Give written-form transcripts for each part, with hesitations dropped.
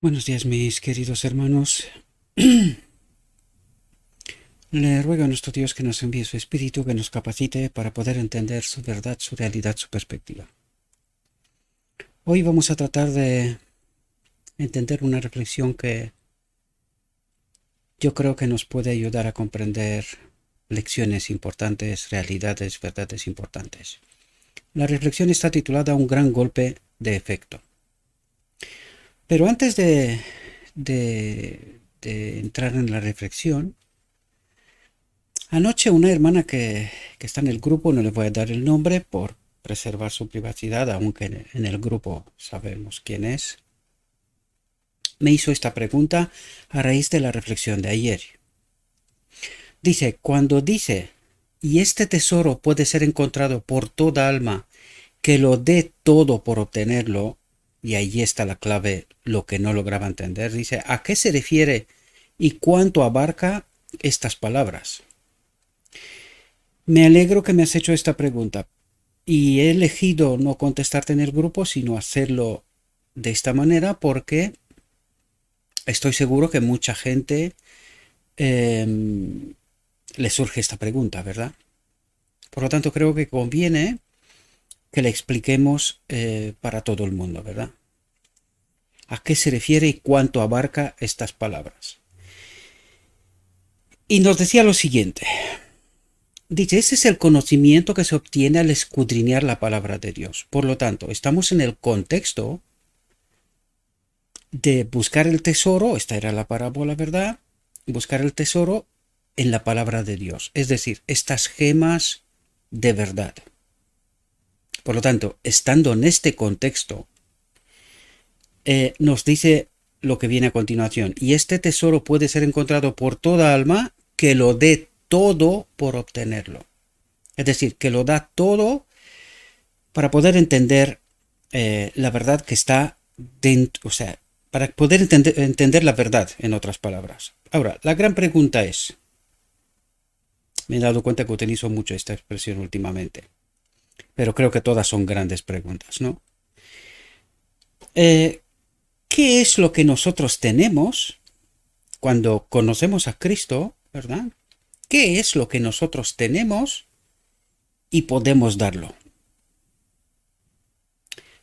Buenos días, mis queridos hermanos. Le ruego a nuestro Dios que nos envíe su Espíritu, que nos capacite para poder entender su verdad, su realidad, su perspectiva. Hoy vamos a tratar de entender una reflexión que yo creo que nos puede ayudar a comprender lecciones importantes, realidades, verdades importantes. La reflexión está titulada Un gran golpe de efecto. Pero antes de entrar en la reflexión, anoche una hermana que está en el grupo, no le voy a dar el nombre por preservar su privacidad, aunque en el grupo sabemos quién es, me hizo esta pregunta a raíz de la reflexión de ayer. Cuando dice, y este tesoro puede ser encontrado por toda alma que lo dé todo por obtenerlo, y ahí está la clave, lo que no lograba entender, dice, ¿a qué se refiere y cuánto abarca estas palabras? Me alegro que me has hecho esta pregunta y he elegido no contestarte en el grupo, sino hacerlo de esta manera porque estoy seguro que mucha gente le surge esta pregunta, ¿verdad? Por lo tanto, creo que conviene que le expliquemos para todo el mundo, ¿verdad? ¿A qué se refiere y cuánto abarca estas palabras? Y nos decía lo siguiente. Dice, ese es el conocimiento que se obtiene al escudriñar la palabra de Dios. Por lo tanto, estamos en el contexto de buscar el tesoro, esta era la parábola, ¿verdad? Buscar el tesoro en la palabra de Dios, es decir, estas gemas de verdad. Por lo tanto, estando en este contexto, nos dice lo que viene a continuación, y este tesoro puede ser encontrado por toda alma que lo dé todo por obtenerlo. Es decir, que lo da todo para poder entender la verdad que está dentro, o sea, para poder entender la verdad, en otras palabras. Ahora, la gran pregunta es, me he dado cuenta que utilizo mucho esta expresión últimamente, pero creo que todas son grandes preguntas, ¿no? ¿Qué es lo que nosotros tenemos cuando conocemos a Cristo, verdad? ¿Qué es lo que nosotros tenemos y podemos darlo?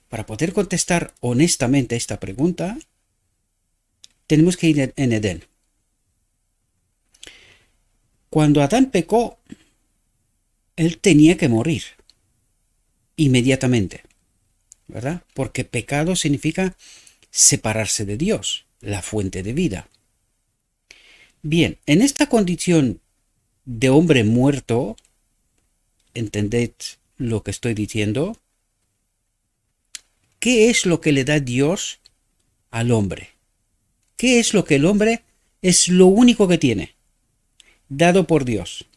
Para poder contestar honestamente esta pregunta, tenemos que ir en Edén. Cuando Adán pecó, él tenía que morir inmediatamente, ¿verdad? Porque pecado significa separarse de Dios, la fuente de vida. Bien, en esta condición de hombre muerto, ¿entended lo que estoy diciendo? ¿Qué es lo que le da Dios al hombre? ¿Qué es lo que el hombre es lo único que tiene, dado por Dios?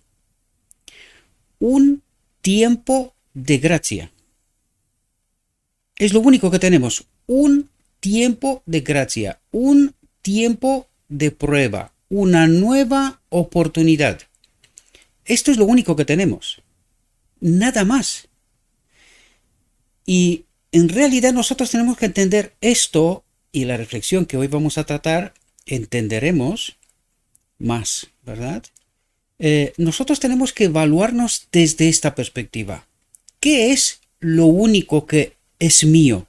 Un tiempo de gracia. Es lo único que tenemos, un tiempo de gracia, un tiempo de prueba, una nueva oportunidad. Esto es lo único que tenemos, nada más. Y en realidad nosotros tenemos que entender esto, y la reflexión que hoy vamos a tratar entenderemos más, ¿verdad? Nosotros tenemos que evaluarnos desde esta perspectiva. ¿Qué es lo único que es mío?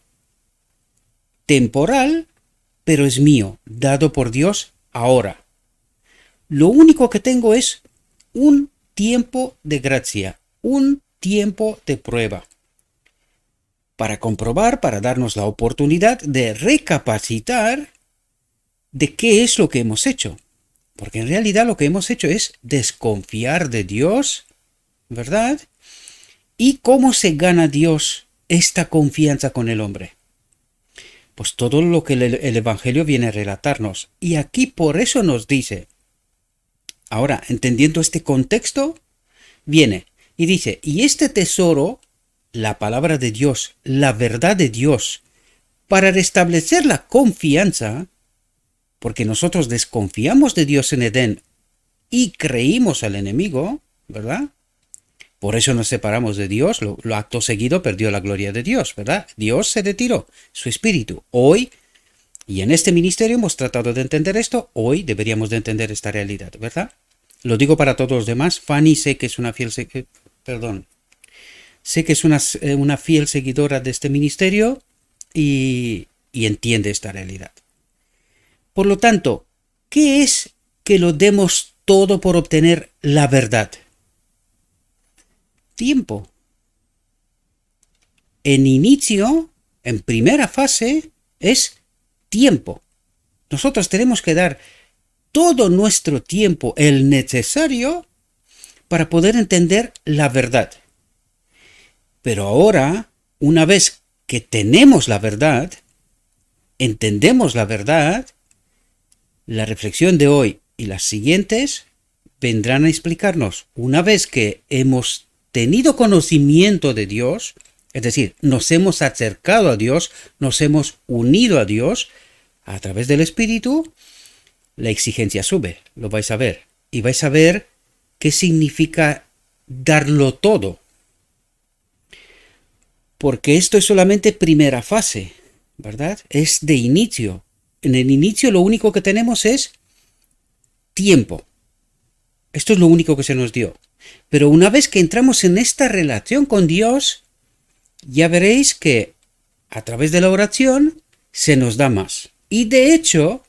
Temporal, pero es mío, dado por Dios ahora. Lo único que tengo es un tiempo de gracia, un tiempo de prueba, para comprobar, para darnos la oportunidad de recapacitar de qué es lo que hemos hecho. Porque en realidad lo que hemos hecho es desconfiar de Dios, ¿verdad? ¿Y cómo se gana Dios esta confianza con el hombre? Pues todo lo que el Evangelio viene a relatarnos. Y aquí por eso nos dice, ahora, entendiendo este contexto, viene y dice, y este tesoro, la palabra de Dios, la verdad de Dios, para restablecer la confianza, porque nosotros desconfiamos de Dios en Edén y creímos al enemigo, ¿verdad? Por eso nos separamos de Dios, lo acto seguido perdió la gloria de Dios, ¿verdad? Dios se retiró, su espíritu. Hoy Y en este ministerio hemos tratado de entender esto, hoy deberíamos de entender esta realidad, ¿verdad? Lo digo para todos los demás. Fanny sé que es una fiel, sé que es una fiel seguidora de este ministerio y entiende esta realidad. Por lo tanto, ¿qué es que lo demos todo por obtener la verdad? Tiempo. En inicio, en primera fase, es tiempo. Nosotros tenemos que dar todo nuestro tiempo, el necesario, para poder entender la verdad. Pero ahora, una vez que tenemos la verdad, entendemos la verdad, la reflexión de hoy y las siguientes vendrán a explicarnos, una vez que hemos tenido conocimiento de Dios, es decir, nos hemos acercado a Dios, nos hemos unido a Dios a través del Espíritu, la exigencia sube, lo vais a ver. Y vais a ver qué significa darlo todo. Porque esto es solamente primera fase, ¿verdad? Es de inicio. En el inicio lo único que tenemos es tiempo. Esto es lo único que se nos dio. Pero una vez que entramos en esta relación con Dios, ya veréis que a través de la oración se nos da más. Y de hecho,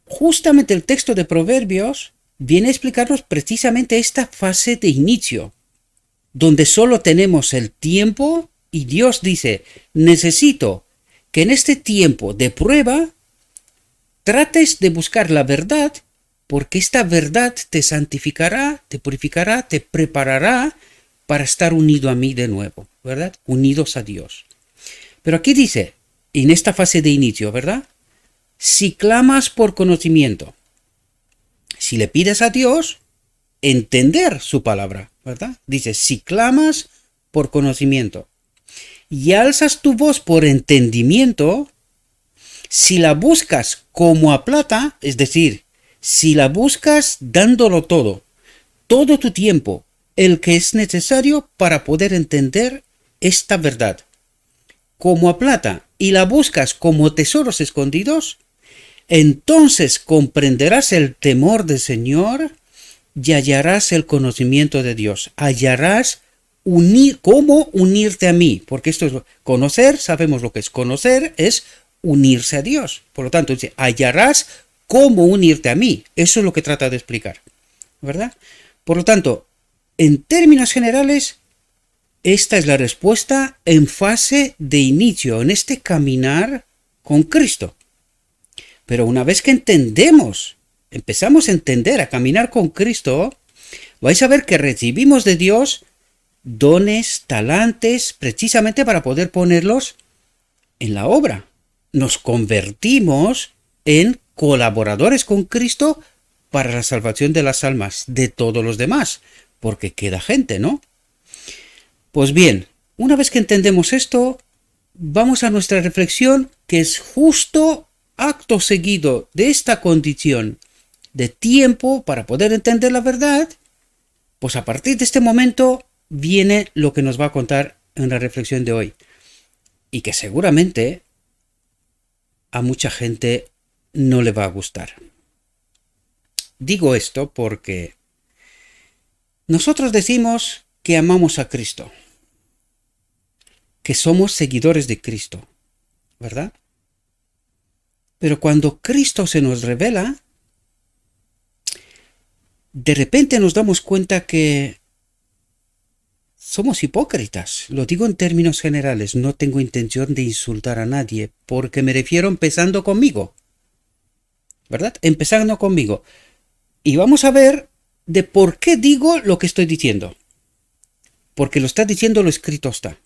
justamente el texto de Proverbios viene a explicarnos precisamente esta fase de inicio, donde solo tenemos el tiempo y Dios dice, necesito que en este tiempo de prueba trates de buscar la verdad, porque esta verdad te santificará, te purificará, te preparará para estar unido a mí de nuevo, ¿verdad? Unidos a Dios. Pero aquí dice, en esta fase de inicio, ¿verdad? Si clamas por conocimiento, si le pides a Dios, entender su palabra, ¿verdad? Dice, si clamas por conocimiento y alzas tu voz por entendimiento, si la buscas como a plata, es decir, si la buscas dándolo todo tu tiempo, el que es necesario para poder entender esta verdad, como a plata, y la buscas como tesoros escondidos, entonces comprenderás el temor del Señor y hallarás el conocimiento de Dios. Hallarás cómo unirte a mí, porque esto es conocer, sabemos lo que es conocer, es unirse a Dios. Por lo tanto, dice, hallarás cómo unirte a mí. Eso es lo que trata de explicar, ¿verdad? Por lo tanto, en términos generales, esta es la respuesta en fase de inicio, en este caminar con Cristo. Pero una vez que empezamos a entender, a caminar con Cristo, vais a ver que recibimos de Dios dones, talantes, precisamente para poder ponerlos en la obra. Nos convertimos en colaboradores con Cristo para la salvación de las almas de todos los demás, porque queda gente, ¿no? Pues bien, una vez que entendemos esto, vamos a nuestra reflexión, que es justo acto seguido de esta condición de tiempo para poder entender la verdad. Pues a partir de este momento viene lo que nos va a contar en la reflexión de hoy, y que seguramente a mucha gente no le va a gustar. Digo esto porque nosotros decimos que amamos a Cristo, que somos seguidores de Cristo, ¿verdad? Pero cuando Cristo se nos revela, de repente nos damos cuenta que somos hipócritas. Lo digo en términos generales, no tengo intención de insultar a nadie, porque me refiero empezando conmigo, ¿verdad? Empezando conmigo. Y vamos a ver de por qué digo lo que estoy diciendo. Porque lo está diciendo, lo escrito está.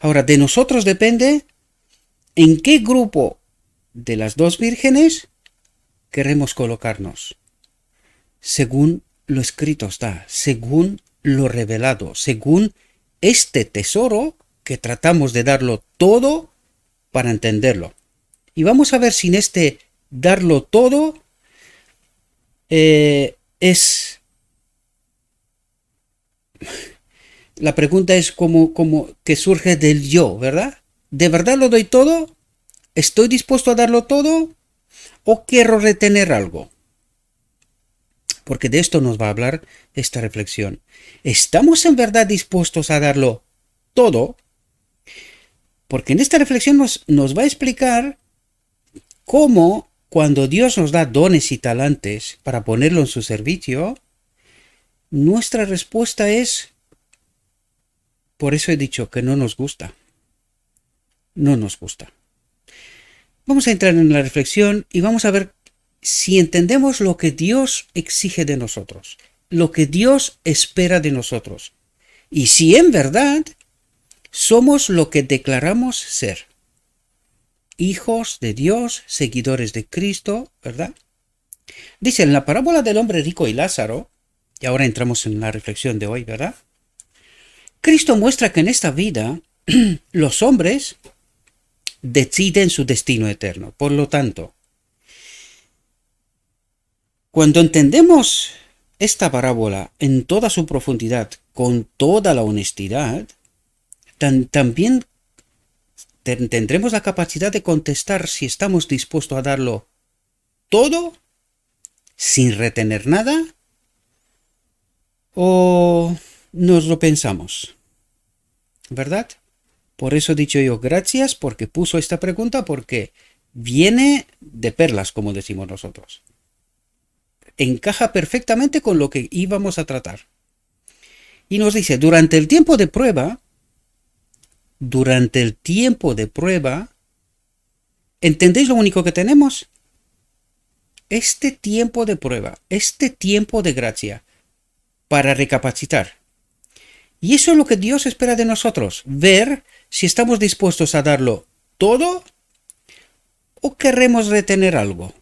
Ahora, de nosotros depende en qué grupo de las dos vírgenes queremos colocarnos. Según lo escrito está, según lo revelado, según este tesoro que tratamos de darlo todo para entenderlo. Y vamos a ver si en este darlo todo es... La pregunta es como que surge del yo, ¿verdad? ¿De verdad lo doy todo? ¿Estoy dispuesto a darlo todo o quiero retener algo? Porque de esto nos va a hablar esta reflexión. ¿Estamos en verdad dispuestos a darlo todo? Porque en esta reflexión nos va a explicar cómo cuando Dios nos da dones y talentos para ponerlo en su servicio, nuestra respuesta es, por eso he dicho que no nos gusta. No nos gusta. Vamos a entrar en la reflexión y vamos a ver si entendemos lo que Dios exige de nosotros, lo que Dios espera de nosotros, y si en verdad somos lo que declaramos ser. Hijos de Dios, seguidores de Cristo, ¿verdad? Dice en la parábola del hombre rico y Lázaro, y ahora entramos en la reflexión de hoy, ¿verdad? Cristo muestra que en esta vida los hombres deciden su destino eterno. Por lo tanto, cuando entendemos esta parábola en toda su profundidad, con toda la honestidad, también tendremos la capacidad de contestar si estamos dispuestos a darlo todo, sin retener nada, o nos lo pensamos, ¿verdad? Por eso he dicho yo gracias porque puso esta pregunta, porque viene de perlas, como decimos nosotros. Encaja perfectamente con lo que íbamos a tratar. Y nos dice, durante el tiempo de prueba, ¿entendéis lo único que tenemos? Este tiempo de prueba, este tiempo de gracia, para recapacitar. Y eso es lo que Dios espera de nosotros, ver si estamos dispuestos a darlo todo o queremos retener algo.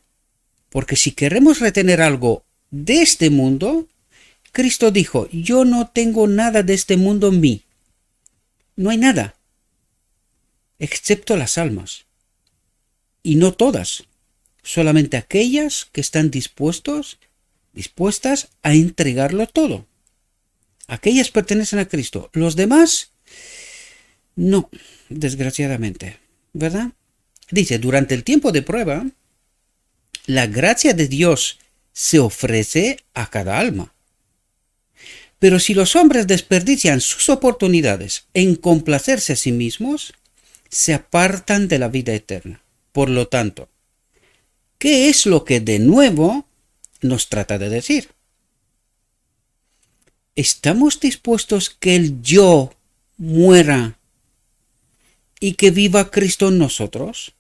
Porque si queremos retener algo de este mundo, Cristo dijo, yo no tengo nada de este mundo en mí. No hay nada, excepto las almas. Y no todas, solamente aquellas que están dispuestas a entregarlo todo. Aquellas pertenecen a Cristo. Los demás, no, desgraciadamente, ¿verdad? Dice, durante el tiempo de prueba, la gracia de Dios se ofrece a cada alma. Pero si los hombres desperdician sus oportunidades en complacerse a sí mismos, se apartan de la vida eterna. Por lo tanto, ¿qué es lo que de nuevo nos trata de decir? ¿Estamos dispuestos que el yo muera y que viva Cristo en nosotros?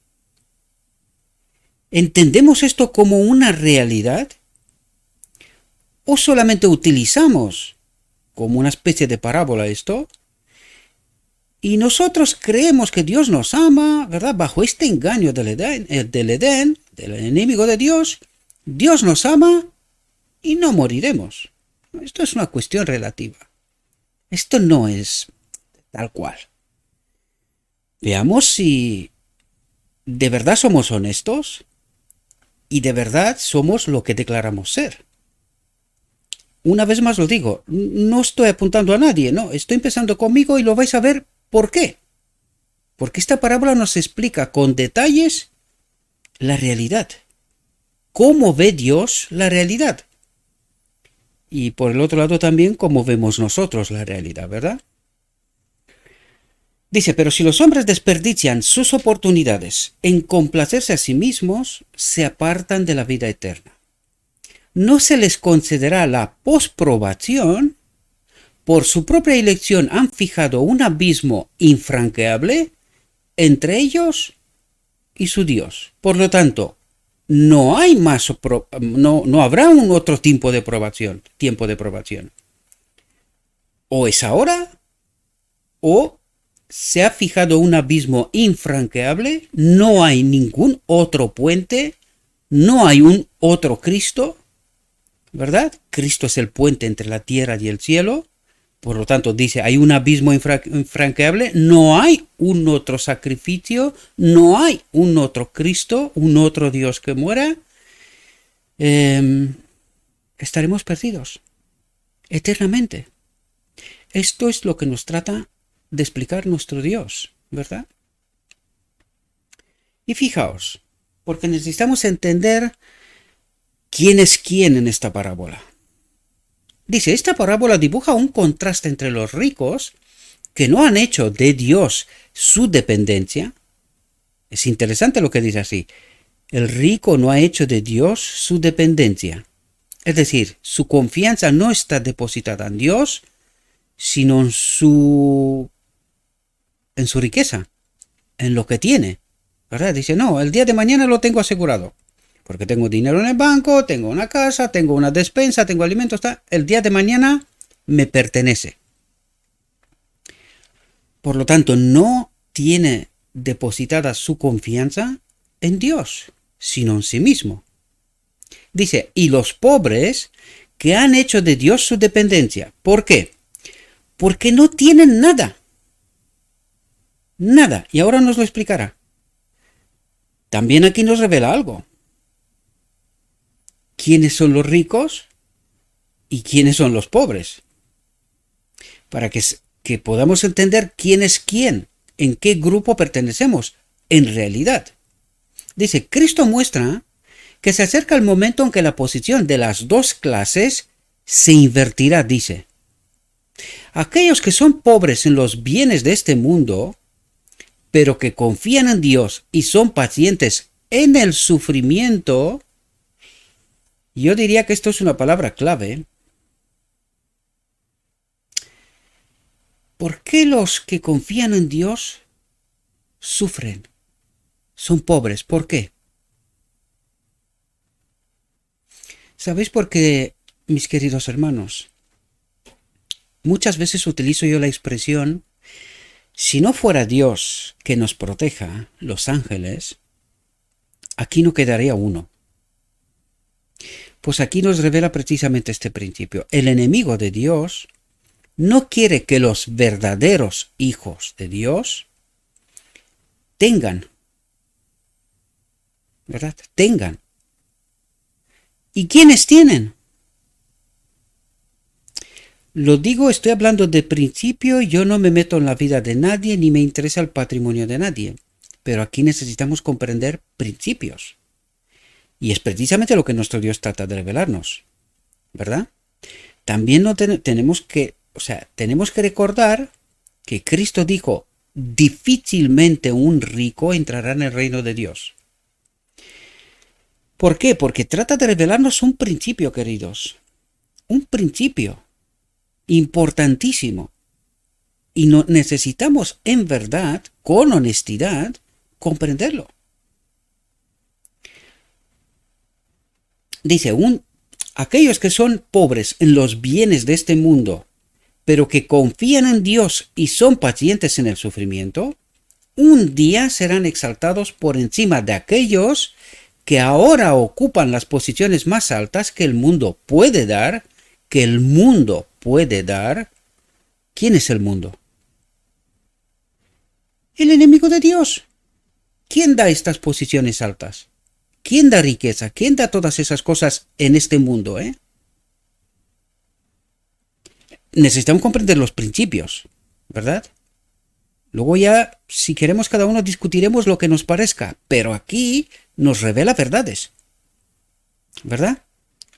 ¿Entendemos esto como una realidad? ¿O solamente utilizamos como una especie de parábola esto? Y nosotros creemos que Dios nos ama, ¿verdad? Bajo este engaño del Edén, del enemigo de Dios, Dios nos ama y no moriremos. Esto es una cuestión relativa. Esto no es tal cual. Veamos si de verdad somos honestos y de verdad somos lo que declaramos ser. Una vez más lo digo, no estoy apuntando a nadie, no, estoy empezando conmigo y lo vais a ver por qué. Porque esta parábola nos explica con detalles la realidad. ¿Cómo ve Dios la realidad? Y por el otro lado también cómo vemos nosotros la realidad, ¿verdad? Dice, pero si los hombres desperdician sus oportunidades en complacerse a sí mismos, se apartan de la vida eterna. No se les concederá la posprobación. Por su propia elección han fijado un abismo infranqueable entre ellos y su Dios. Por lo tanto, no hay más, no habrá un otro tiempo de probación. O es ahora, o se ha fijado un abismo infranqueable, no hay ningún otro puente, no hay un otro Cristo, ¿verdad? Cristo es el puente entre la tierra y el cielo. Por lo tanto, dice, hay un abismo infranqueable, no hay un otro sacrificio, no hay un otro Cristo, un otro Dios que muera. Estaremos perdidos eternamente. Esto es lo que nos trata de explicar nuestro Dios, ¿verdad? Y fijaos, porque necesitamos entender quién es quién en esta parábola. Dice, esta parábola dibuja un contraste entre los ricos que no han hecho de Dios su dependencia. Es interesante lo que dice así. El rico no ha hecho de Dios su dependencia. Es decir, su confianza no está depositada en Dios, sino en su riqueza, en lo que tiene. ¿Verdad? Dice, no, el día de mañana lo tengo asegurado. Porque tengo dinero en el banco, tengo una casa, tengo una despensa, tengo alimentos. El día de mañana me pertenece. Por lo tanto, no tiene depositada su confianza en Dios, sino en sí mismo. Dice, y los pobres que han hecho de Dios su dependencia. ¿Por qué? Porque no tienen nada. Nada. Y ahora nos lo explicará. También aquí nos revela algo. ¿Quiénes son los ricos y quiénes son los pobres? Para que podamos entender quién es quién, en qué grupo pertenecemos en realidad. Dice, Cristo muestra que se acerca el momento en que la posición de las dos clases se invertirá, dice. Aquellos que son pobres en los bienes de este mundo, pero que confían en Dios y son pacientes en el sufrimiento, yo diría que esto es una palabra clave. ¿Por qué los que confían en Dios sufren? Son pobres. ¿Por qué? ¿Sabéis por qué, mis queridos hermanos? Muchas veces utilizo yo la expresión, si no fuera Dios que nos proteja, los ángeles, aquí no quedaría uno. Pues aquí nos revela precisamente este principio. El enemigo de Dios no quiere que los verdaderos hijos de Dios tengan, ¿verdad? Tengan. ¿Y quiénes tienen? Lo digo, estoy hablando de principio, yo no me meto en la vida de nadie ni me interesa el patrimonio de nadie. Pero aquí necesitamos comprender principios. Y es precisamente lo que nuestro Dios trata de revelarnos, ¿verdad? También tenemos que recordar que Cristo dijo, difícilmente un rico entrará en el reino de Dios. ¿Por qué? Porque trata de revelarnos un principio, queridos. Un principio importantísimo. Y necesitamos, en verdad, con honestidad, comprenderlo. Dice, aquellos que son pobres en los bienes de este mundo, pero que confían en Dios y son pacientes en el sufrimiento, un día serán exaltados por encima de aquellos que ahora ocupan las posiciones más altas que el mundo puede dar, ¿Quién es el mundo? El enemigo de Dios. ¿Quién da estas posiciones altas? ¿Quién da riqueza? ¿Quién da todas esas cosas en este mundo, Necesitamos comprender los principios, ¿verdad? Luego ya, si queremos cada uno, discutiremos lo que nos parezca, pero aquí nos revela verdades, ¿verdad?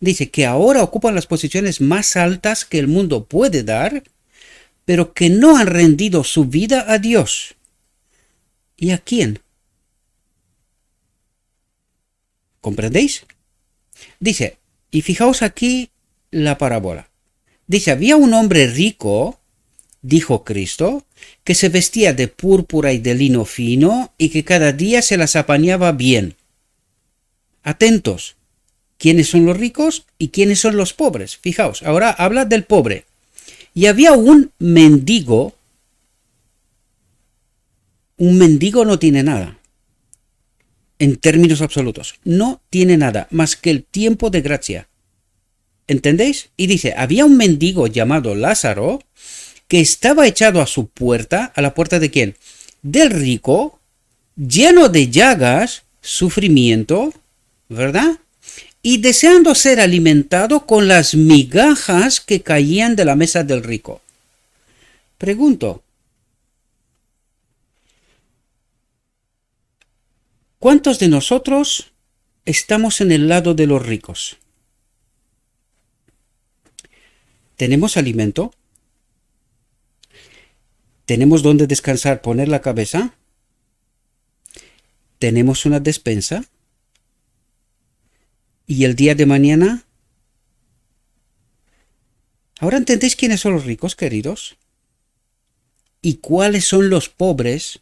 Dice que ahora ocupan las posiciones más altas que el mundo puede dar, pero que no han rendido su vida a Dios. ¿Y a quién? ¿Comprendéis? Dice, y fijaos aquí la parábola. Dice, había un hombre rico, dijo Cristo, que se vestía de púrpura y de lino fino y que cada día se las apañaba bien. Atentos, ¿quiénes son los ricos y quiénes son los pobres? Fijaos, ahora habla del pobre. Y había un mendigo. Un mendigo no tiene nada. En términos absolutos, no tiene nada más que el tiempo de gracia. ¿Entendéis? Y dice, había un mendigo llamado Lázaro que estaba echado a su puerta. ¿A la puerta de quién? Del rico, lleno de llagas, sufrimiento, ¿verdad? Y deseando ser alimentado con las migajas que caían de la mesa del rico. Pregunto, ¿Cuántos de nosotros estamos en el lado de los ricos? ¿Tenemos alimento? ¿Tenemos donde descansar, poner la cabeza? ¿Tenemos una despensa? ¿Y el día de mañana? ¿Ahora entendéis quiénes son los ricos, queridos? ¿Y cuáles son los pobres?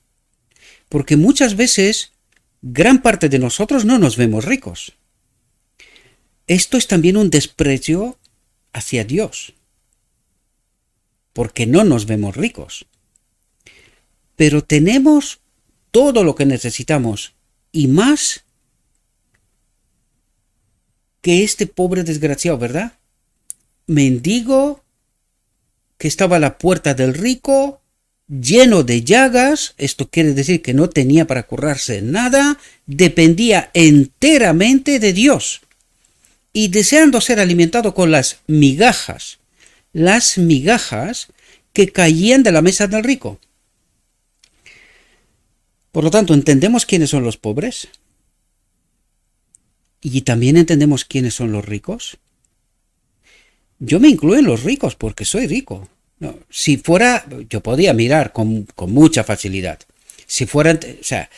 Porque muchas veces gran parte de nosotros no nos vemos ricos. Esto es también un desprecio hacia Dios, porque no nos vemos ricos. Pero tenemos todo lo que necesitamos y más que este pobre desgraciado, ¿verdad? Mendigo que estaba a la puerta del rico, lleno de llagas. Esto quiere decir que no tenía para curarse nada, dependía enteramente de Dios y deseando ser alimentado con las migajas que caían de la mesa del rico. Por lo tanto, ¿entendemos quiénes son los pobres? ¿Y también entendemos quiénes son los ricos? Yo me incluyo en los ricos porque soy rico. No, si fuera, yo podía mirar con mucha facilidad. Si fuera, o sea,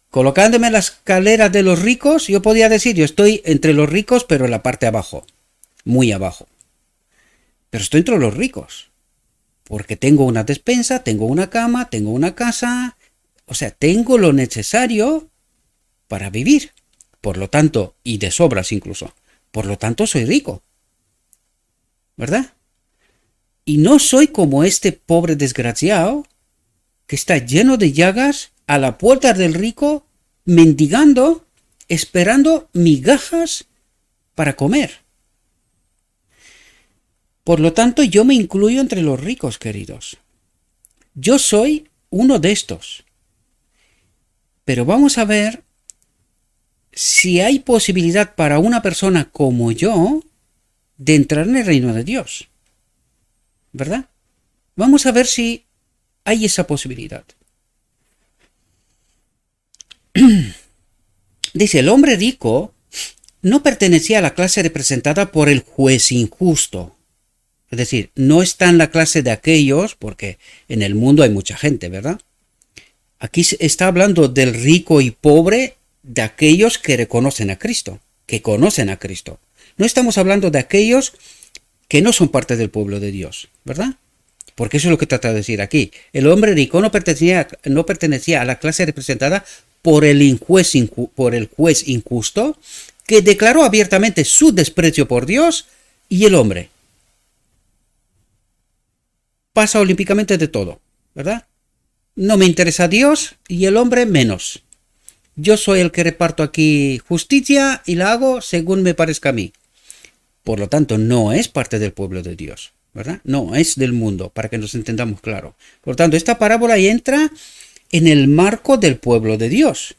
colocándome en la escalera de los ricos, yo podía decir, yo estoy entre los ricos, pero en la parte de abajo, muy abajo. Pero estoy entre los ricos, porque tengo una despensa, tengo una cama, tengo una casa, o sea, tengo lo necesario para vivir. Por lo tanto, y de sobras incluso, por lo tanto soy rico. ¿Verdad? Y no soy como este pobre desgraciado que está lleno de llagas a la puerta del rico, mendigando, esperando migajas para comer. Por lo tanto, yo me incluyo entre los ricos, queridos. Yo soy uno de estos. Pero vamos a ver si hay posibilidad para una persona como yo de entrar en el reino de Dios. ¿Verdad? Vamos a ver si hay esa posibilidad. Dice, el hombre rico no pertenecía a la clase representada por el juez injusto. Es decir, no está en la clase de aquellos, porque en el mundo hay mucha gente, ¿verdad? Aquí se está hablando del rico y pobre, de aquellos que reconocen a Cristo, que conocen a Cristo. No estamos hablando de aquellos que no son parte del pueblo de Dios, ¿verdad? Porque eso es lo que trata de decir aquí. El hombre rico no pertenecía a la clase representada por el juez injusto, que declaró abiertamente su desprecio por Dios y el hombre. Pasa olímpicamente de todo, ¿verdad? No me interesa Dios y el hombre menos. Yo soy el que reparto aquí justicia y la hago según me parezca a mí. Por lo tanto, no es parte del pueblo de Dios, ¿verdad? No es del mundo, para que nos entendamos claro. Por lo tanto, esta parábola entra en el marco del pueblo de Dios.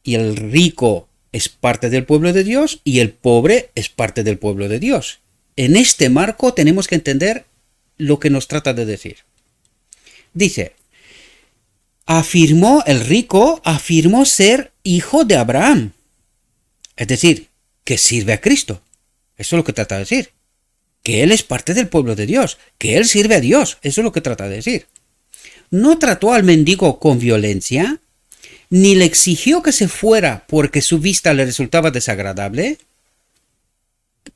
Y el rico es parte del pueblo de Dios y el pobre es parte del pueblo de Dios. En este marco tenemos que entender lo que nos trata de decir. Dice, el rico afirmó ser hijo de Abraham. Es decir, que sirve a Cristo. Eso es lo que trata de decir. Que él es parte del pueblo de Dios. Que él sirve a Dios. Eso es lo que trata de decir. No trató al mendigo con violencia, ni le exigió que se fuera porque su vista le resultaba desagradable.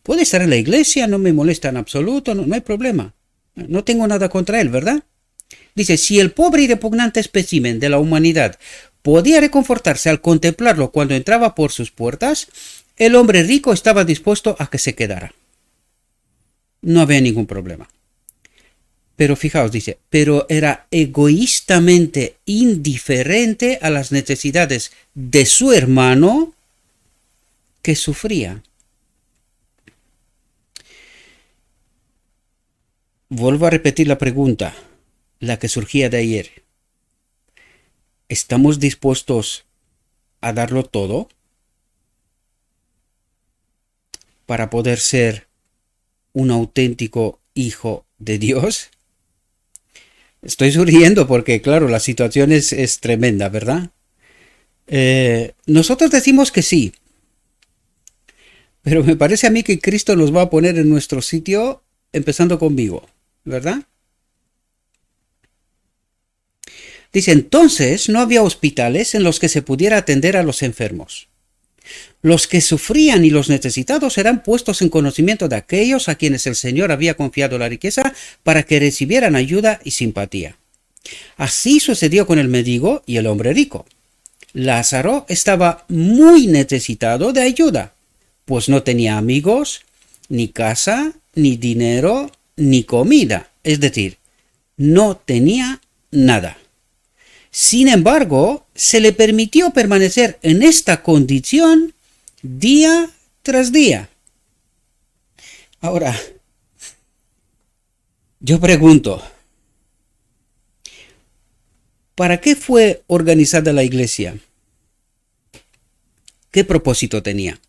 Puede estar en la iglesia, no me molesta en absoluto, no hay problema. No tengo nada contra él, ¿verdad? Dice, si el pobre y repugnante espécimen de la humanidad podía reconfortarse al contemplarlo cuando entraba por sus puertas, el hombre rico estaba dispuesto a que se quedara. No había ningún problema. Pero fijaos, dice, pero era egoístamente indiferente a las necesidades de su hermano que sufría. Vuelvo a repetir la pregunta, la que surgía de ayer. ¿Estamos dispuestos a darlo todo para poder ser un auténtico hijo de Dios? Estoy sonriendo porque, claro, la situación es tremenda, ¿verdad? Nosotros decimos que sí, pero me parece a mí que Cristo nos va a poner en nuestro sitio, empezando conmigo, ¿verdad? Dice, entonces no había hospitales en los que se pudiera atender a los enfermos. Los que sufrían y los necesitados eran puestos en conocimiento de aquellos a quienes el Señor había confiado la riqueza para que recibieran ayuda y simpatía. Así sucedió con el mendigo y el hombre rico. Lázaro estaba muy necesitado de ayuda, pues no tenía amigos, ni casa, ni dinero, ni comida, es decir, no tenía nada. Sin embargo, se le permitió permanecer en esta condición día tras día. Ahora, yo pregunto, ¿para qué fue organizada la iglesia? ¿Qué propósito tenía?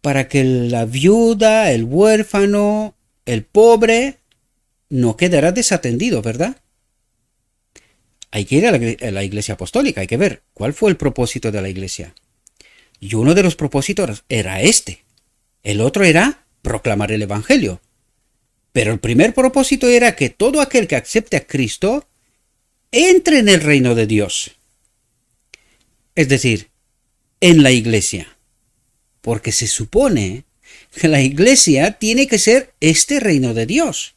Para que la viuda, el huérfano, el pobre no quedará desatendido, ¿verdad? Hay que ir a la iglesia apostólica, hay que ver cuál fue el propósito de la iglesia. Y uno de los propósitos era este. El otro era proclamar el evangelio. Pero el primer propósito era que todo aquel que acepte a Cristo entre en el reino de Dios. Es decir, en la iglesia. Porque se supone que la iglesia tiene que ser este reino de Dios,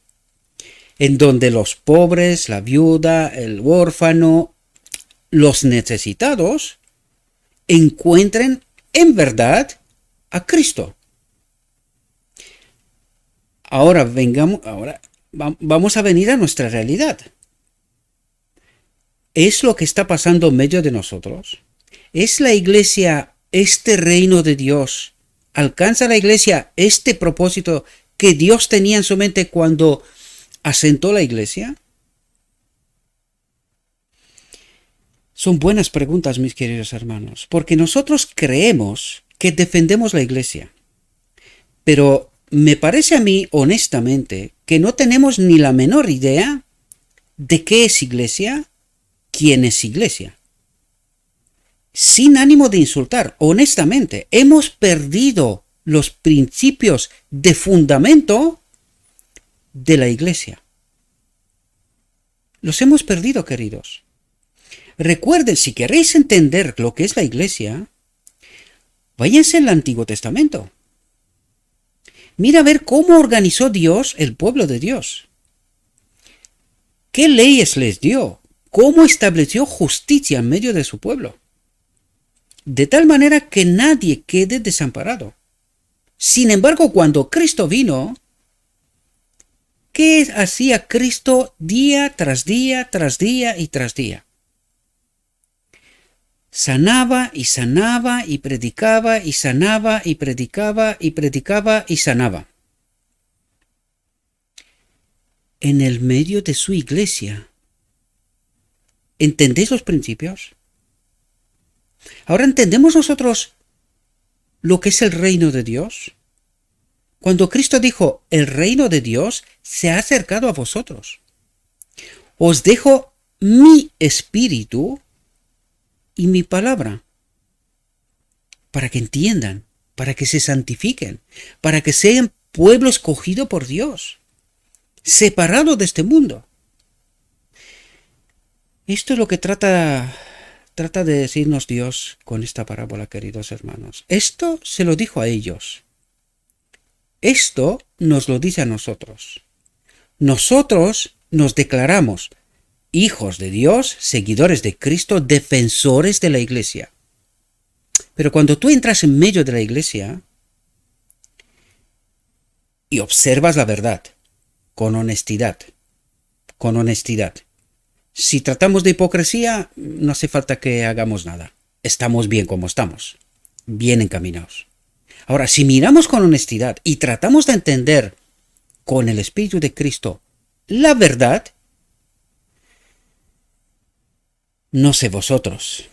en donde los pobres, la viuda, el huérfano, los necesitados encuentren en verdad a Cristo. Ahora vamos a venir a nuestra realidad. ¿Es lo que está pasando en medio de nosotros? ¿Es la iglesia este reino de Dios? ¿Alcanza la iglesia este propósito que Dios tenía en su mente cuando asentó la iglesia? Son buenas preguntas, mis queridos hermanos, porque nosotros creemos que defendemos la iglesia. Pero me parece a mí, honestamente, que no tenemos ni la menor idea de qué es iglesia, quién es iglesia. Sin ánimo de insultar, honestamente, hemos perdido los principios de fundamento de la iglesia. Los hemos perdido, queridos. Recuerden, si queréis entender lo que es la iglesia, váyanse al Antiguo Testamento. Mira a ver cómo organizó Dios el pueblo de Dios. ¿Qué leyes les dio? ¿Cómo estableció justicia en medio de su pueblo? De tal manera que nadie quede desamparado. Sin embargo, cuando Cristo vino, ¿qué hacía Cristo día tras día, tras día y tras día? Sanaba y sanaba y predicaba y sanaba y predicaba y predicaba y sanaba. En el medio de su iglesia. ¿Entendéis los principios? Ahora entendemos nosotros lo que es el reino de Dios. Cuando Cristo dijo, el reino de Dios se ha acercado a vosotros. Os dejo mi espíritu y mi palabra, para que entiendan, para que se santifiquen, para que sean pueblo escogido por Dios, separado de este mundo. Esto es lo que trata de decirnos Dios con esta parábola, queridos hermanos. Esto se lo dijo a ellos. Esto nos lo dice a nosotros. Nosotros nos declaramos hijos de Dios, seguidores de Cristo, defensores de la iglesia. Pero cuando tú entras en medio de la iglesia y observas la verdad con honestidad, si tratamos de hipocresía, no hace falta que hagamos nada. Estamos bien como estamos, bien encaminados. Ahora, si miramos con honestidad y tratamos de entender con el Espíritu de Cristo la verdad, no sé vosotros,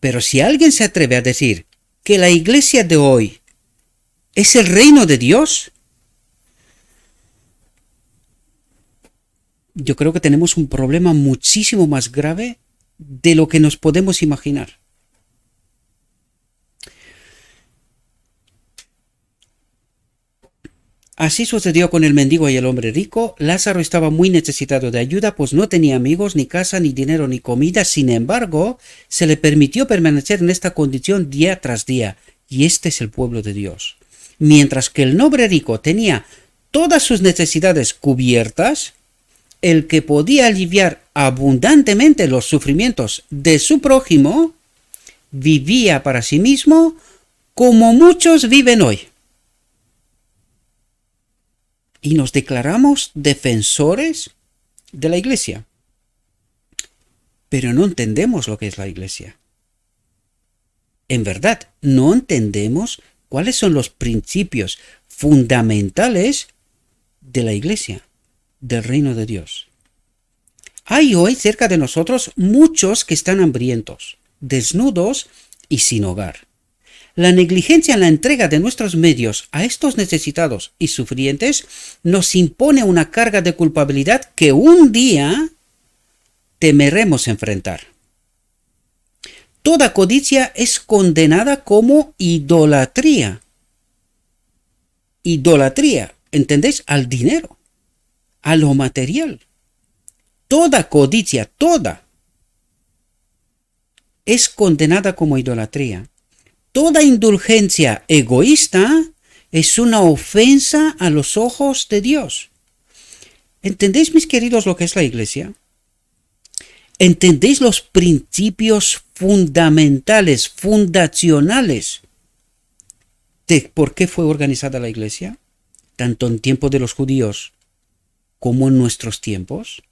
pero si alguien se atreve a decir que la iglesia de hoy es el reino de Dios, yo creo que tenemos un problema muchísimo más grave de lo que nos podemos imaginar. Así sucedió con el mendigo y el hombre rico. Lázaro estaba muy necesitado de ayuda, pues no tenía amigos, ni casa, ni dinero, ni comida. Sin embargo, se le permitió permanecer en esta condición día tras día. Y este es el pueblo de Dios. Mientras que el hombre rico tenía todas sus necesidades cubiertas, el que podía aliviar abundantemente los sufrimientos de su prójimo, vivía para sí mismo como muchos viven hoy. Y nos declaramos defensores de la Iglesia. Pero no entendemos lo que es la Iglesia. En verdad, no entendemos cuáles son los principios fundamentales de la Iglesia, del reino de Dios. Hay hoy cerca de nosotros muchos que están hambrientos, desnudos y sin hogar. La negligencia en la entrega de nuestros medios a estos necesitados y sufrientes nos impone una carga de culpabilidad que un día temeremos enfrentar. Toda codicia es condenada como idolatría. Idolatría, ¿entendéis? Al dinero, a lo material. Toda codicia, toda, es condenada como idolatría. Toda indulgencia egoísta es una ofensa a los ojos de Dios. ¿Entendéis, mis queridos, lo que es la Iglesia? ¿Entendéis los principios fundamentales, fundacionales de por qué fue organizada la Iglesia? Tanto en tiempo de los judíos como en nuestros tiempos.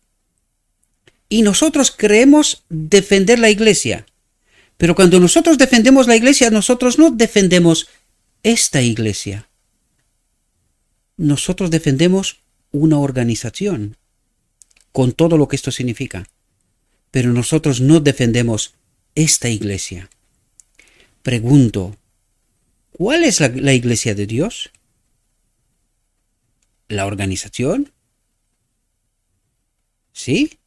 Y nosotros creemos defender la Iglesia. Pero cuando nosotros defendemos la Iglesia, nosotros no defendemos esta Iglesia. Nosotros defendemos una organización, con todo lo que esto significa. Pero nosotros no defendemos esta Iglesia. Pregunto, ¿cuál es la Iglesia de Dios? ¿La organización? ¿Sí?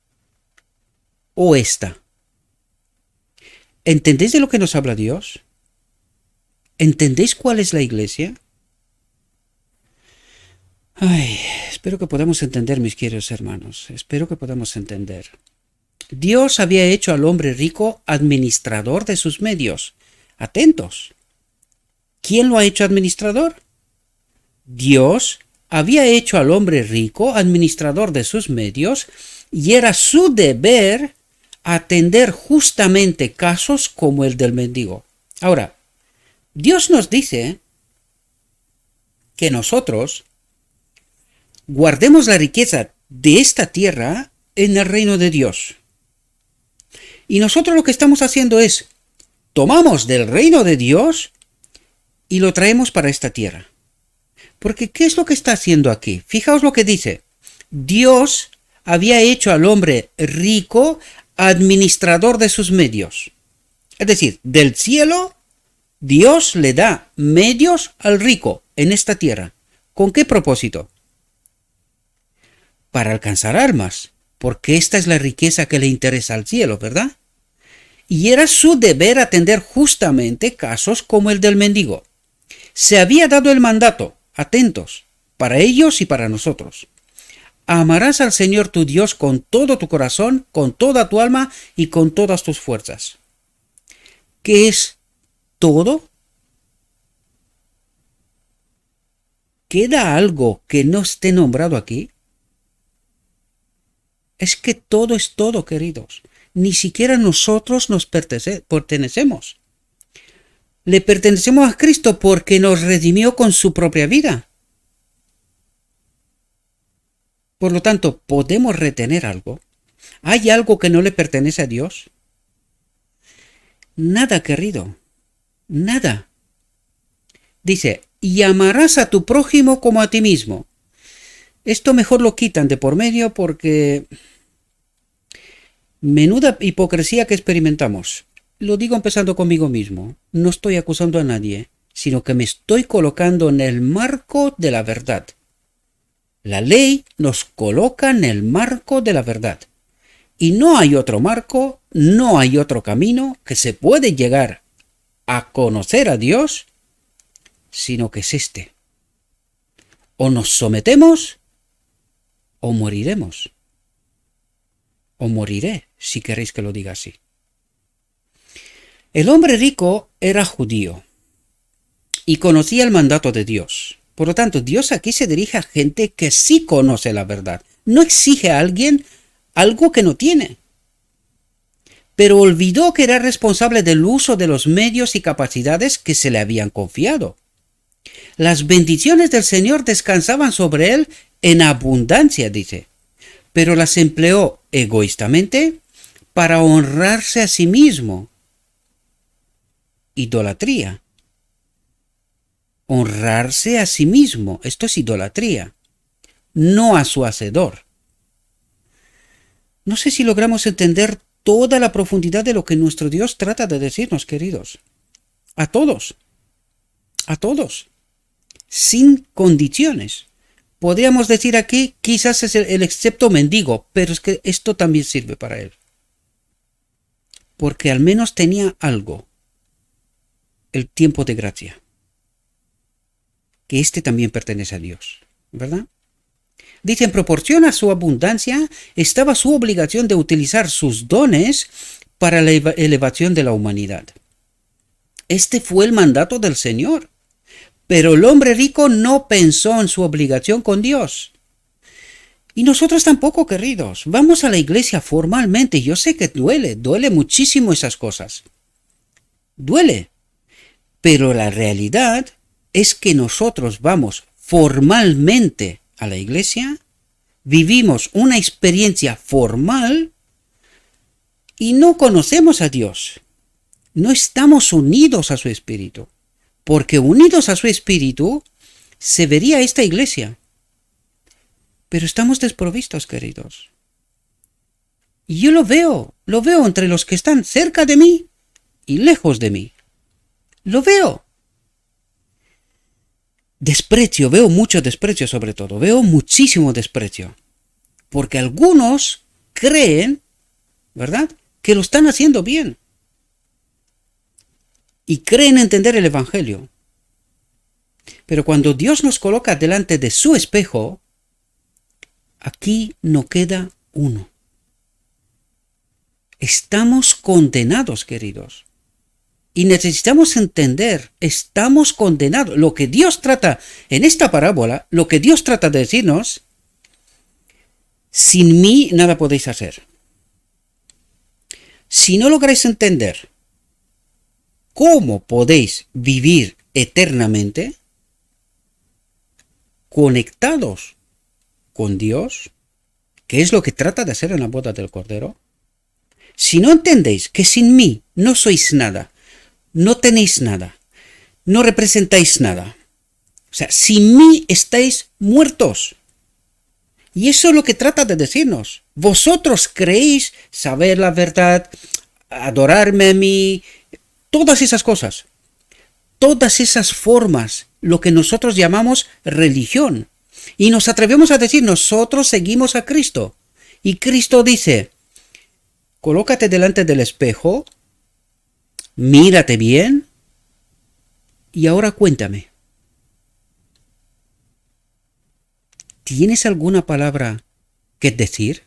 ¿O esta? ¿Entendéis de lo que nos habla Dios? ¿Entendéis cuál es la Iglesia? Ay, espero que podamos entender, mis queridos hermanos. Espero que podamos entender. Dios había hecho al hombre rico administrador de sus medios. Atentos. ¿Quién lo ha hecho administrador? Dios había hecho al hombre rico administrador de sus medios y era su deber atender justamente casos como el del mendigo. Ahora, Dios nos dice que nosotros guardemos la riqueza de esta tierra en el reino de Dios. Y nosotros lo que estamos haciendo es, tomamos del reino de Dios y lo traemos para esta tierra. Porque ¿qué es lo que está haciendo aquí? Fijaos lo que dice. Dios había hecho al hombre rico administrador de sus medios. Es decir, del cielo, Dios le da medios al rico en esta tierra. ¿Con qué propósito? Para alcanzar almas, porque esta es la riqueza que le interesa al cielo, ¿verdad? Y era su deber atender justamente casos como el del mendigo. Se había dado el mandato, atentos, para ellos y para nosotros. Amarás al Señor tu Dios con todo tu corazón, con toda tu alma y con todas tus fuerzas. ¿Qué es todo? ¿Queda algo que no esté nombrado aquí? Es que todo es todo, queridos. Ni siquiera nosotros nos pertenecemos. Le pertenecemos a Cristo porque nos redimió con su propia vida. Por lo tanto, ¿podemos retener algo? ¿Hay algo que no le pertenece a Dios? Nada, querido. Nada. Dice, y amarás a tu prójimo como a ti mismo. Esto mejor lo quitan de por medio porque menuda hipocresía que experimentamos. Lo digo empezando conmigo mismo. No estoy acusando a nadie, sino que me estoy colocando en el marco de la verdad. La ley nos coloca en el marco de la verdad. Y no hay otro marco, no hay otro camino que se puede llegar a conocer a Dios, sino que es este. O nos sometemos o moriremos. O moriré, si queréis que lo diga así. El hombre rico era judío y conocía el mandato de Dios. Por lo tanto, Dios aquí se dirige a gente que sí conoce la verdad. No exige a alguien algo que no tiene. Pero olvidó que era responsable del uso de los medios y capacidades que se le habían confiado. Las bendiciones del Señor descansaban sobre él en abundancia, dice, pero las empleó egoístamente para honrarse a sí mismo. Idolatría. Honrarse a sí mismo, esto es idolatría, no a su hacedor. No sé si logramos entender toda la profundidad de lo que nuestro Dios trata de decirnos, queridos. A todos, sin condiciones. Podríamos decir aquí, quizás es el excepto mendigo, pero es que esto también sirve para él. Porque al menos tenía algo, el tiempo de gracia. Que este también pertenece a Dios, ¿verdad? Dice, en proporción a su abundancia, estaba su obligación de utilizar sus dones para la elevación de la humanidad. Este fue el mandato del Señor. Pero el hombre rico no pensó en su obligación con Dios. Y nosotros tampoco, queridos. Vamos a la iglesia formalmente. Yo sé que duele muchísimo esas cosas. Duele. Pero la realidad es que nosotros vamos formalmente a la iglesia, vivimos una experiencia formal y no conocemos a Dios. No estamos unidos a su espíritu. Porque unidos a su espíritu se vería esta iglesia. Pero estamos desprovistos, queridos. Y yo lo veo entre los que están cerca de mí y lejos de mí. Lo veo. Desprecio, veo mucho desprecio sobre todo, veo muchísimo desprecio. Porque algunos creen, ¿verdad?, que lo están haciendo bien. Y creen entender el Evangelio. Pero cuando Dios nos coloca delante de su espejo, aquí no queda uno. Estamos condenados, queridos. Y necesitamos entender, estamos condenados. Lo que Dios trata en esta parábola, lo que Dios trata de decirnos, sin mí nada podéis hacer. Si no lográis entender cómo podéis vivir eternamente conectados con Dios, que es lo que trata de hacer en la boda del Cordero, si no entendéis que sin mí no sois nada, no tenéis nada, no representáis nada, o sea, sin mí estáis muertos. Y eso es lo que trata de decirnos. Vosotros creéis saber la verdad, adorarme a mí, todas esas cosas, todas esas formas, lo que nosotros llamamos religión. Y nos atrevemos a decir, nosotros seguimos a Cristo. Y Cristo dice, colócate delante del espejo, mírate bien, y ahora cuéntame. ¿Tienes alguna palabra que decir?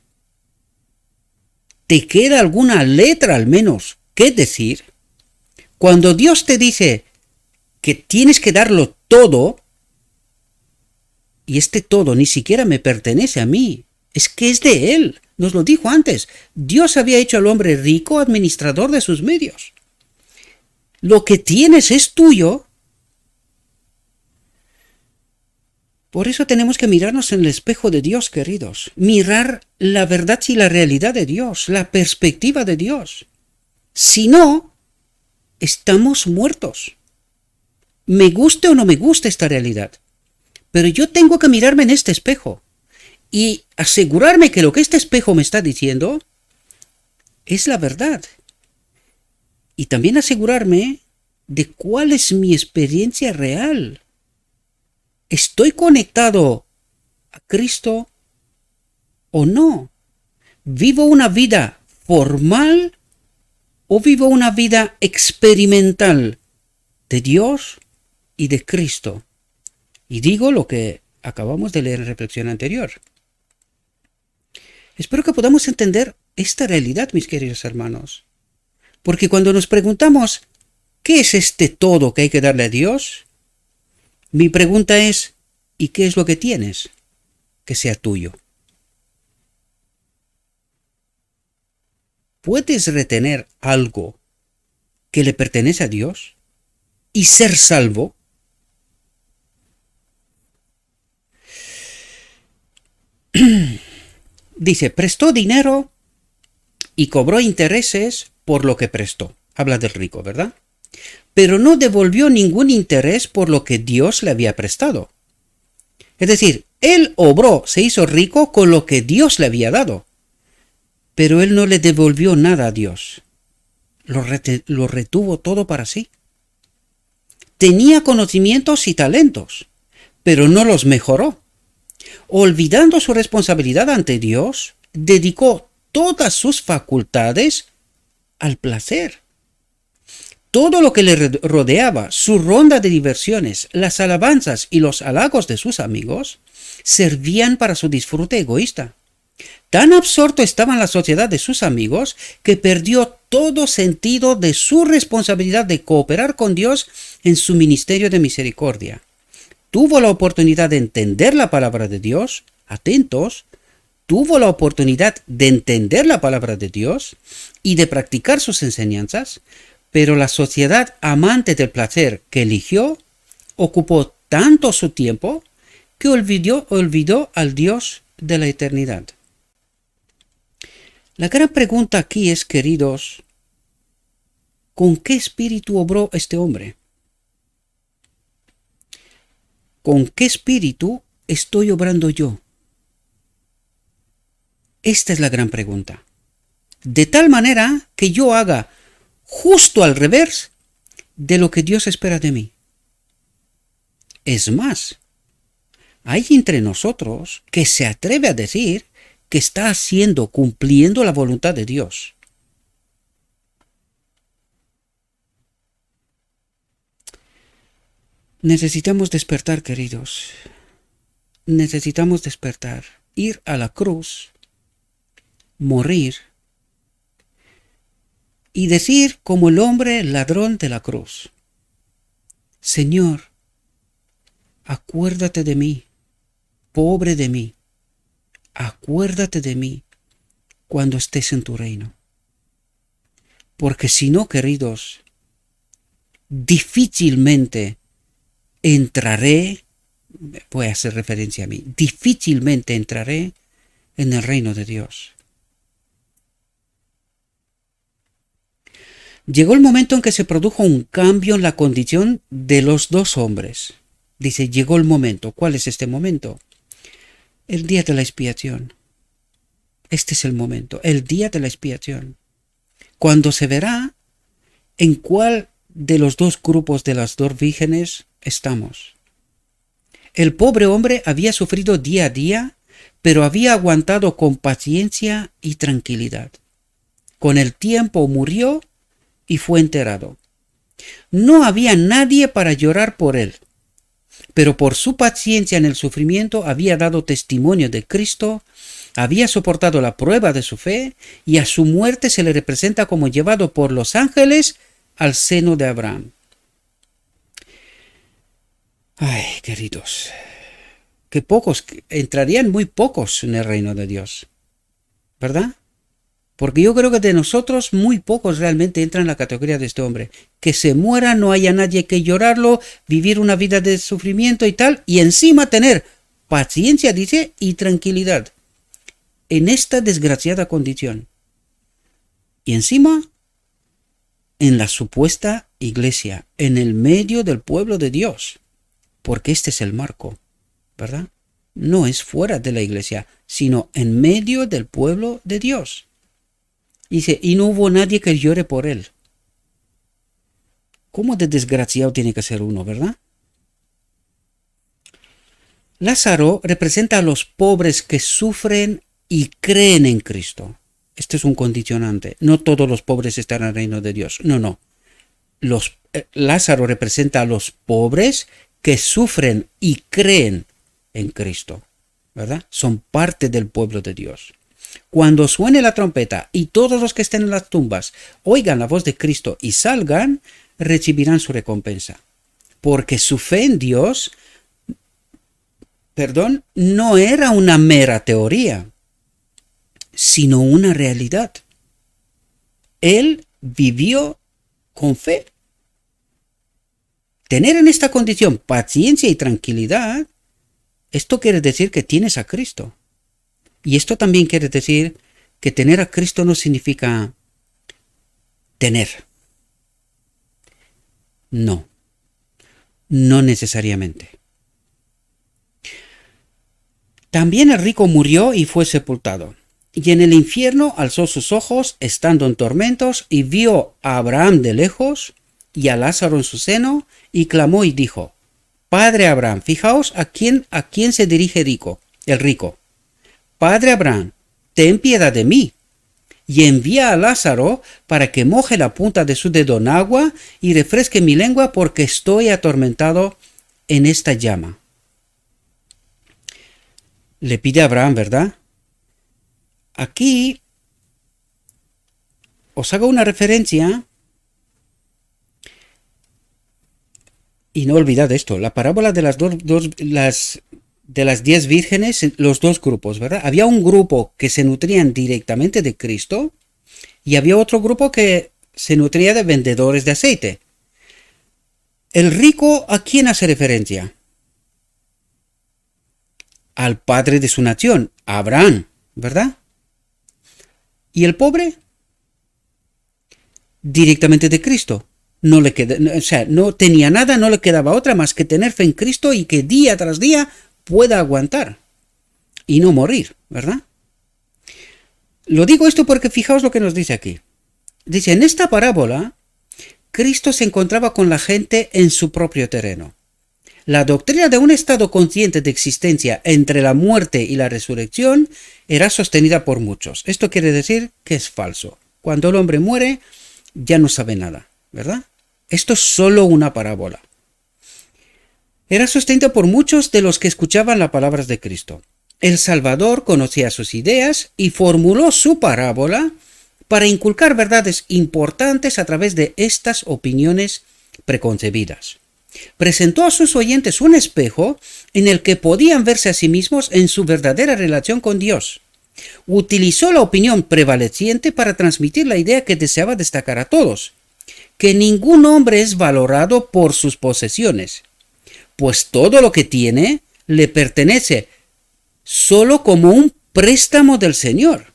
¿Te queda alguna letra al menos que decir? Cuando Dios te dice que tienes que darlo todo, y este todo ni siquiera me pertenece a mí, es que es de Él, nos lo dijo antes. Dios había hecho al hombre rico administrador de sus medios. Lo que tienes es tuyo. Por eso tenemos que mirarnos en el espejo de Dios, queridos. Mirar la verdad y la realidad de Dios, la perspectiva de Dios. Si no, estamos muertos. Me guste o no me guste esta realidad. Pero yo tengo que mirarme en este espejo y asegurarme que lo que este espejo me está diciendo es la verdad. Y también asegurarme de cuál es mi experiencia real. ¿Estoy conectado a Cristo o no? ¿Vivo una vida formal o vivo una vida experimental de Dios y de Cristo? Y digo lo que acabamos de leer en reflexión anterior. Espero que podamos entender esta realidad, mis queridos hermanos. Porque cuando nos preguntamos, ¿qué es este todo que hay que darle a Dios? Mi pregunta es, ¿y qué es lo que tienes que sea tuyo? ¿Puedes retener algo que le pertenece a Dios y ser salvo? Dice, prestó dinero y cobró intereses por lo que prestó. Habla del rico, ¿verdad? Pero no devolvió ningún interés por lo que Dios le había prestado. Es decir, él obró, se hizo rico con lo que Dios le había dado. Pero él no le devolvió nada a Dios. Lo retuvo todo para sí. Tenía conocimientos y talentos, pero no los mejoró. Olvidando su responsabilidad ante Dios, dedicó todas sus facultades al placer. Todo lo que le rodeaba, su ronda de diversiones, las alabanzas y los halagos de sus amigos, servían para su disfrute egoísta. Tan absorto estaba en la sociedad de sus amigos que perdió todo sentido de su responsabilidad de cooperar con Dios en su ministerio de misericordia. Tuvo la oportunidad de entender la palabra de Dios, atentos, tuvo la oportunidad de entender la palabra de Dios y de practicar sus enseñanzas, pero la sociedad amante del placer que eligió ocupó tanto su tiempo que olvidó al Dios de la eternidad. La gran pregunta aquí es, queridos, ¿con qué espíritu obró este hombre? ¿Con qué espíritu estoy obrando yo? Esta es la gran pregunta. De tal manera que yo haga justo al revés de lo que Dios espera de mí. Es más, hay entre nosotros que se atreve a decir que está cumpliendo la voluntad de Dios. Necesitamos despertar, queridos. Necesitamos despertar, ir a la cruz, morir y decir como el hombre ladrón de la cruz: Señor, acuérdate de mí, pobre de mí, acuérdate de mí cuando estés en tu reino. Porque si no, queridos, difícilmente entraré, voy a hacer referencia a mí, difícilmente entraré en el reino de Dios. Llegó el momento en que se produjo un cambio en la condición de los dos hombres. Dice, llegó el momento. ¿Cuál es este momento? El día de la expiación. Este es el momento, el día de la expiación. Cuando se verá en cuál de los dos grupos de las dos vírgenes estamos. El pobre hombre había sufrido día a día, pero había aguantado con paciencia y tranquilidad. Con el tiempo murió y fue enterrado. No había nadie para llorar por él, pero por su paciencia en el sufrimiento había dado testimonio de Cristo, había soportado la prueba de su fe y a su muerte se le representa como llevado por los ángeles al seno de Abraham. Ay, queridos, que pocos, entrarían muy pocos en el reino de Dios, ¿verdad? Porque yo creo que de nosotros muy pocos realmente entran en la categoría de este hombre. Que se muera, no haya nadie que llorarlo, vivir una vida de sufrimiento y tal, y encima tener paciencia, dice, y tranquilidad en esta desgraciada condición. Y encima, en la supuesta iglesia, en el medio del pueblo de Dios. Porque este es el marco, ¿verdad? No es fuera de la iglesia, sino en medio del pueblo de Dios. Dice, y no hubo nadie que llore por él. ¿Cómo de desgraciado tiene que ser uno, verdad? Lázaro representa a los pobres que sufren y creen en Cristo. Este es un condicionante. No todos los pobres están en el reino de Dios. No. Lázaro representa a los pobres que sufren y creen en Cristo, ¿verdad? Son parte del pueblo de Dios. Cuando suene la trompeta y todos los que estén en las tumbas oigan la voz de Cristo y salgan, recibirán su recompensa. Porque su fe en Dios, no era una mera teoría, sino una realidad. Él vivió con fe. Tener en esta condición paciencia y tranquilidad, esto quiere decir que tienes a Cristo. Y esto también quiere decir que tener a Cristo no significa tener. No necesariamente. También el rico murió y fue sepultado. Y en el infierno alzó sus ojos, estando en tormentos, y vio a Abraham de lejos y a Lázaro en su seno, y clamó y dijo: Padre Abraham, fijaos a quién se dirige el rico. Padre Abraham, ten piedad de mí, y envía a Lázaro para que moje la punta de su dedo en agua y refresque mi lengua, porque estoy atormentado en esta llama. Le pide a Abraham, ¿verdad? Aquí os hago una referencia. Y no olvidad esto, la parábola de las 10 vírgenes, los dos grupos, ¿verdad? Había un grupo que se nutrían directamente de Cristo y había otro grupo que se nutría de vendedores de aceite. El rico, ¿a quién hace referencia? Al padre de su nación, Abraham, ¿verdad? ¿Y el pobre? Directamente de Cristo. No le queda, no tenía nada, no le quedaba otra más que tener fe en Cristo y que día tras día pueda aguantar y no morir, ¿verdad? Lo digo esto porque fijaos lo que nos dice aquí. Dice, en esta parábola, Cristo se encontraba con la gente en su propio terreno. La doctrina de un estado consciente de existencia entre la muerte y la resurrección era sostenida por muchos. Esto quiere decir que es falso. Cuando el hombre muere, ya no sabe nada, ¿verdad? Esto es solo una parábola. Era sostenida por muchos de los que escuchaban las palabras de Cristo. El Salvador conocía sus ideas y formuló su parábola para inculcar verdades importantes a través de estas opiniones preconcebidas. Presentó a sus oyentes un espejo en el que podían verse a sí mismos en su verdadera relación con Dios. Utilizó la opinión prevaleciente para transmitir la idea que deseaba destacar a todos, que ningún hombre es valorado por sus posesiones, pues todo lo que tiene le pertenece solo como un préstamo del Señor.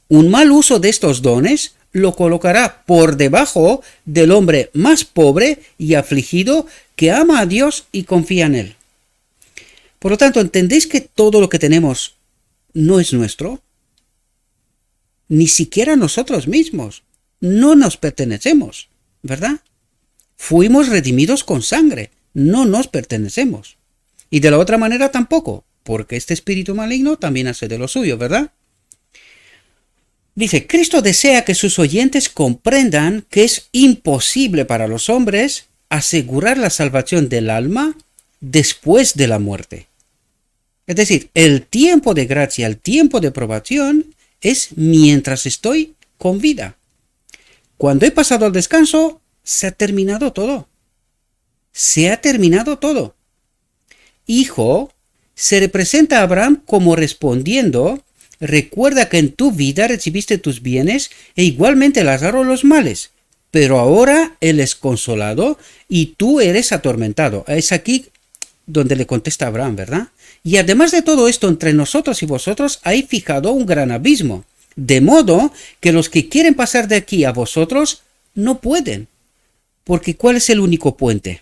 Un mal uso de estos dones lo colocará por debajo del hombre más pobre y afligido que ama a Dios y confía en Él. Por lo tanto, ¿entendéis que todo lo que tenemos no es nuestro? Ni siquiera nosotros mismos. No nos pertenecemos, ¿verdad? Fuimos redimidos con sangre. No nos pertenecemos. Y de la otra manera tampoco, porque este espíritu maligno también hace de lo suyo, ¿verdad? Dice, Cristo desea que sus oyentes comprendan que es imposible para los hombres asegurar la salvación del alma después de la muerte. Es decir, el tiempo de gracia, el tiempo de probación es mientras estoy con vida. Cuando he pasado al descanso, se ha terminado todo. Se ha terminado todo. Hijo, se representa a Abraham como respondiendo: recuerda que en tu vida recibiste tus bienes e igualmente Lázaro los males, pero ahora él es consolado y tú eres atormentado. Es aquí donde le contesta a Abraham, ¿verdad? Y además de todo esto, entre nosotros y vosotros hay fijado un gran abismo, de modo que los que quieren pasar de aquí a vosotros no pueden. Porque ¿cuál es el único puente?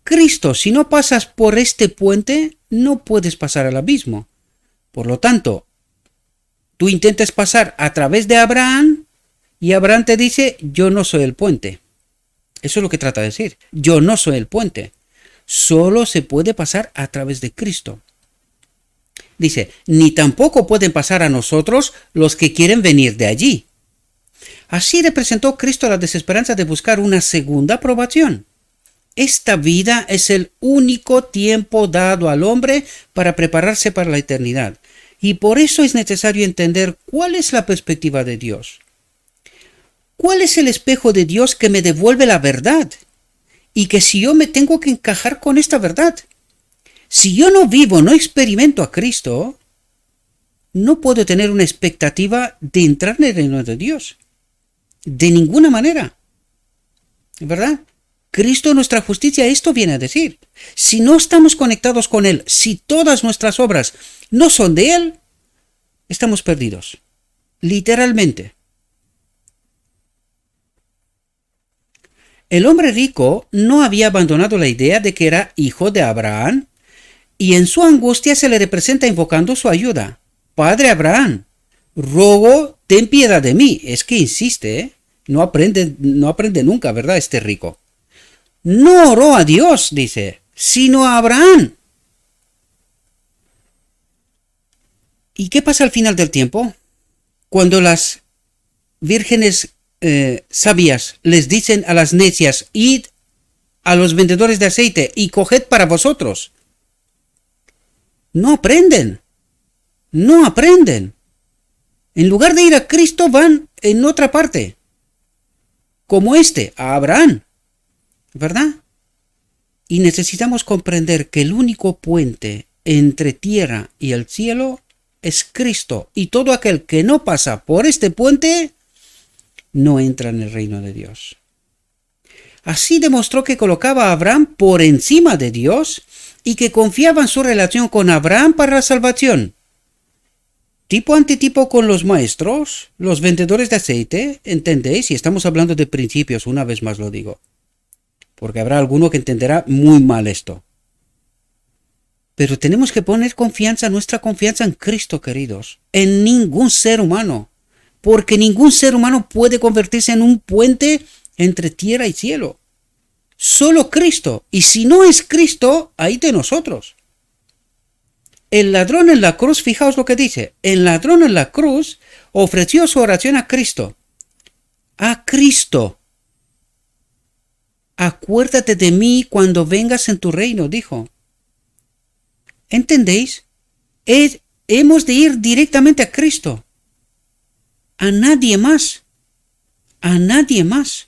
Cristo. Si no pasas por este puente, no puedes pasar al abismo. Por lo tanto, tú intentas pasar a través de Abraham y Abraham te dice: yo no soy el puente. Eso es lo que trata de decir. Yo no soy el puente. Solo se puede pasar a través de Cristo. Dice, ni tampoco pueden pasar a nosotros los que quieren venir de allí. Así representó Cristo la desesperanza de buscar una segunda aprobación. Esta vida es el único tiempo dado al hombre para prepararse para la eternidad. Y por eso es necesario entender cuál es la perspectiva de Dios. ¿Cuál es el espejo de Dios que me devuelve la verdad? Y que si yo me tengo que encajar con esta verdad. Si yo no vivo, no experimento a Cristo, no puedo tener una expectativa de entrar en el reino de Dios. De ninguna manera. ¿Verdad? Cristo, nuestra justicia, esto viene a decir. Si no estamos conectados con Él, si todas nuestras obras no son de Él, estamos perdidos. Literalmente. El hombre rico no había abandonado la idea de que era hijo de Abraham, y en su angustia se le representa invocando su ayuda. Padre Abraham, ruego, ten piedad de mí. Es que insiste, ¿eh? No aprende nunca, ¿verdad? Este rico. No oró a Dios, dice, sino a Abraham. ¿Y qué pasa al final del tiempo? Cuando las vírgenes sabias les dicen a las necias, id a los vendedores de aceite y coged para vosotros. No aprenden. No aprenden. En lugar de ir a Cristo van en otra parte. Como a Abraham. ¿Verdad? Y necesitamos comprender que el único puente entre tierra y el cielo es Cristo. Y todo aquel que no pasa por este puente no entra en el reino de Dios. Así demostró que colocaba a Abraham por encima de Dios y que confiaba en su relación con Abraham para la salvación. Tipo antitipo con los maestros, los vendedores de aceite, ¿entendéis? Y estamos hablando de principios, una vez más lo digo. Porque habrá alguno que entenderá muy mal esto. Pero tenemos que poner nuestra confianza en Cristo, queridos. En ningún ser humano. Porque ningún ser humano puede convertirse en un puente entre tierra y cielo. Solo Cristo. Y si no es Cristo, ahí de nosotros. El ladrón en la cruz, fijaos lo que dice. El ladrón en la cruz ofreció su oración a Cristo. A Cristo. Acuérdate de mí cuando vengas en tu reino, dijo. ¿Entendéis? Hemos de ir directamente a Cristo. A nadie más. A nadie más.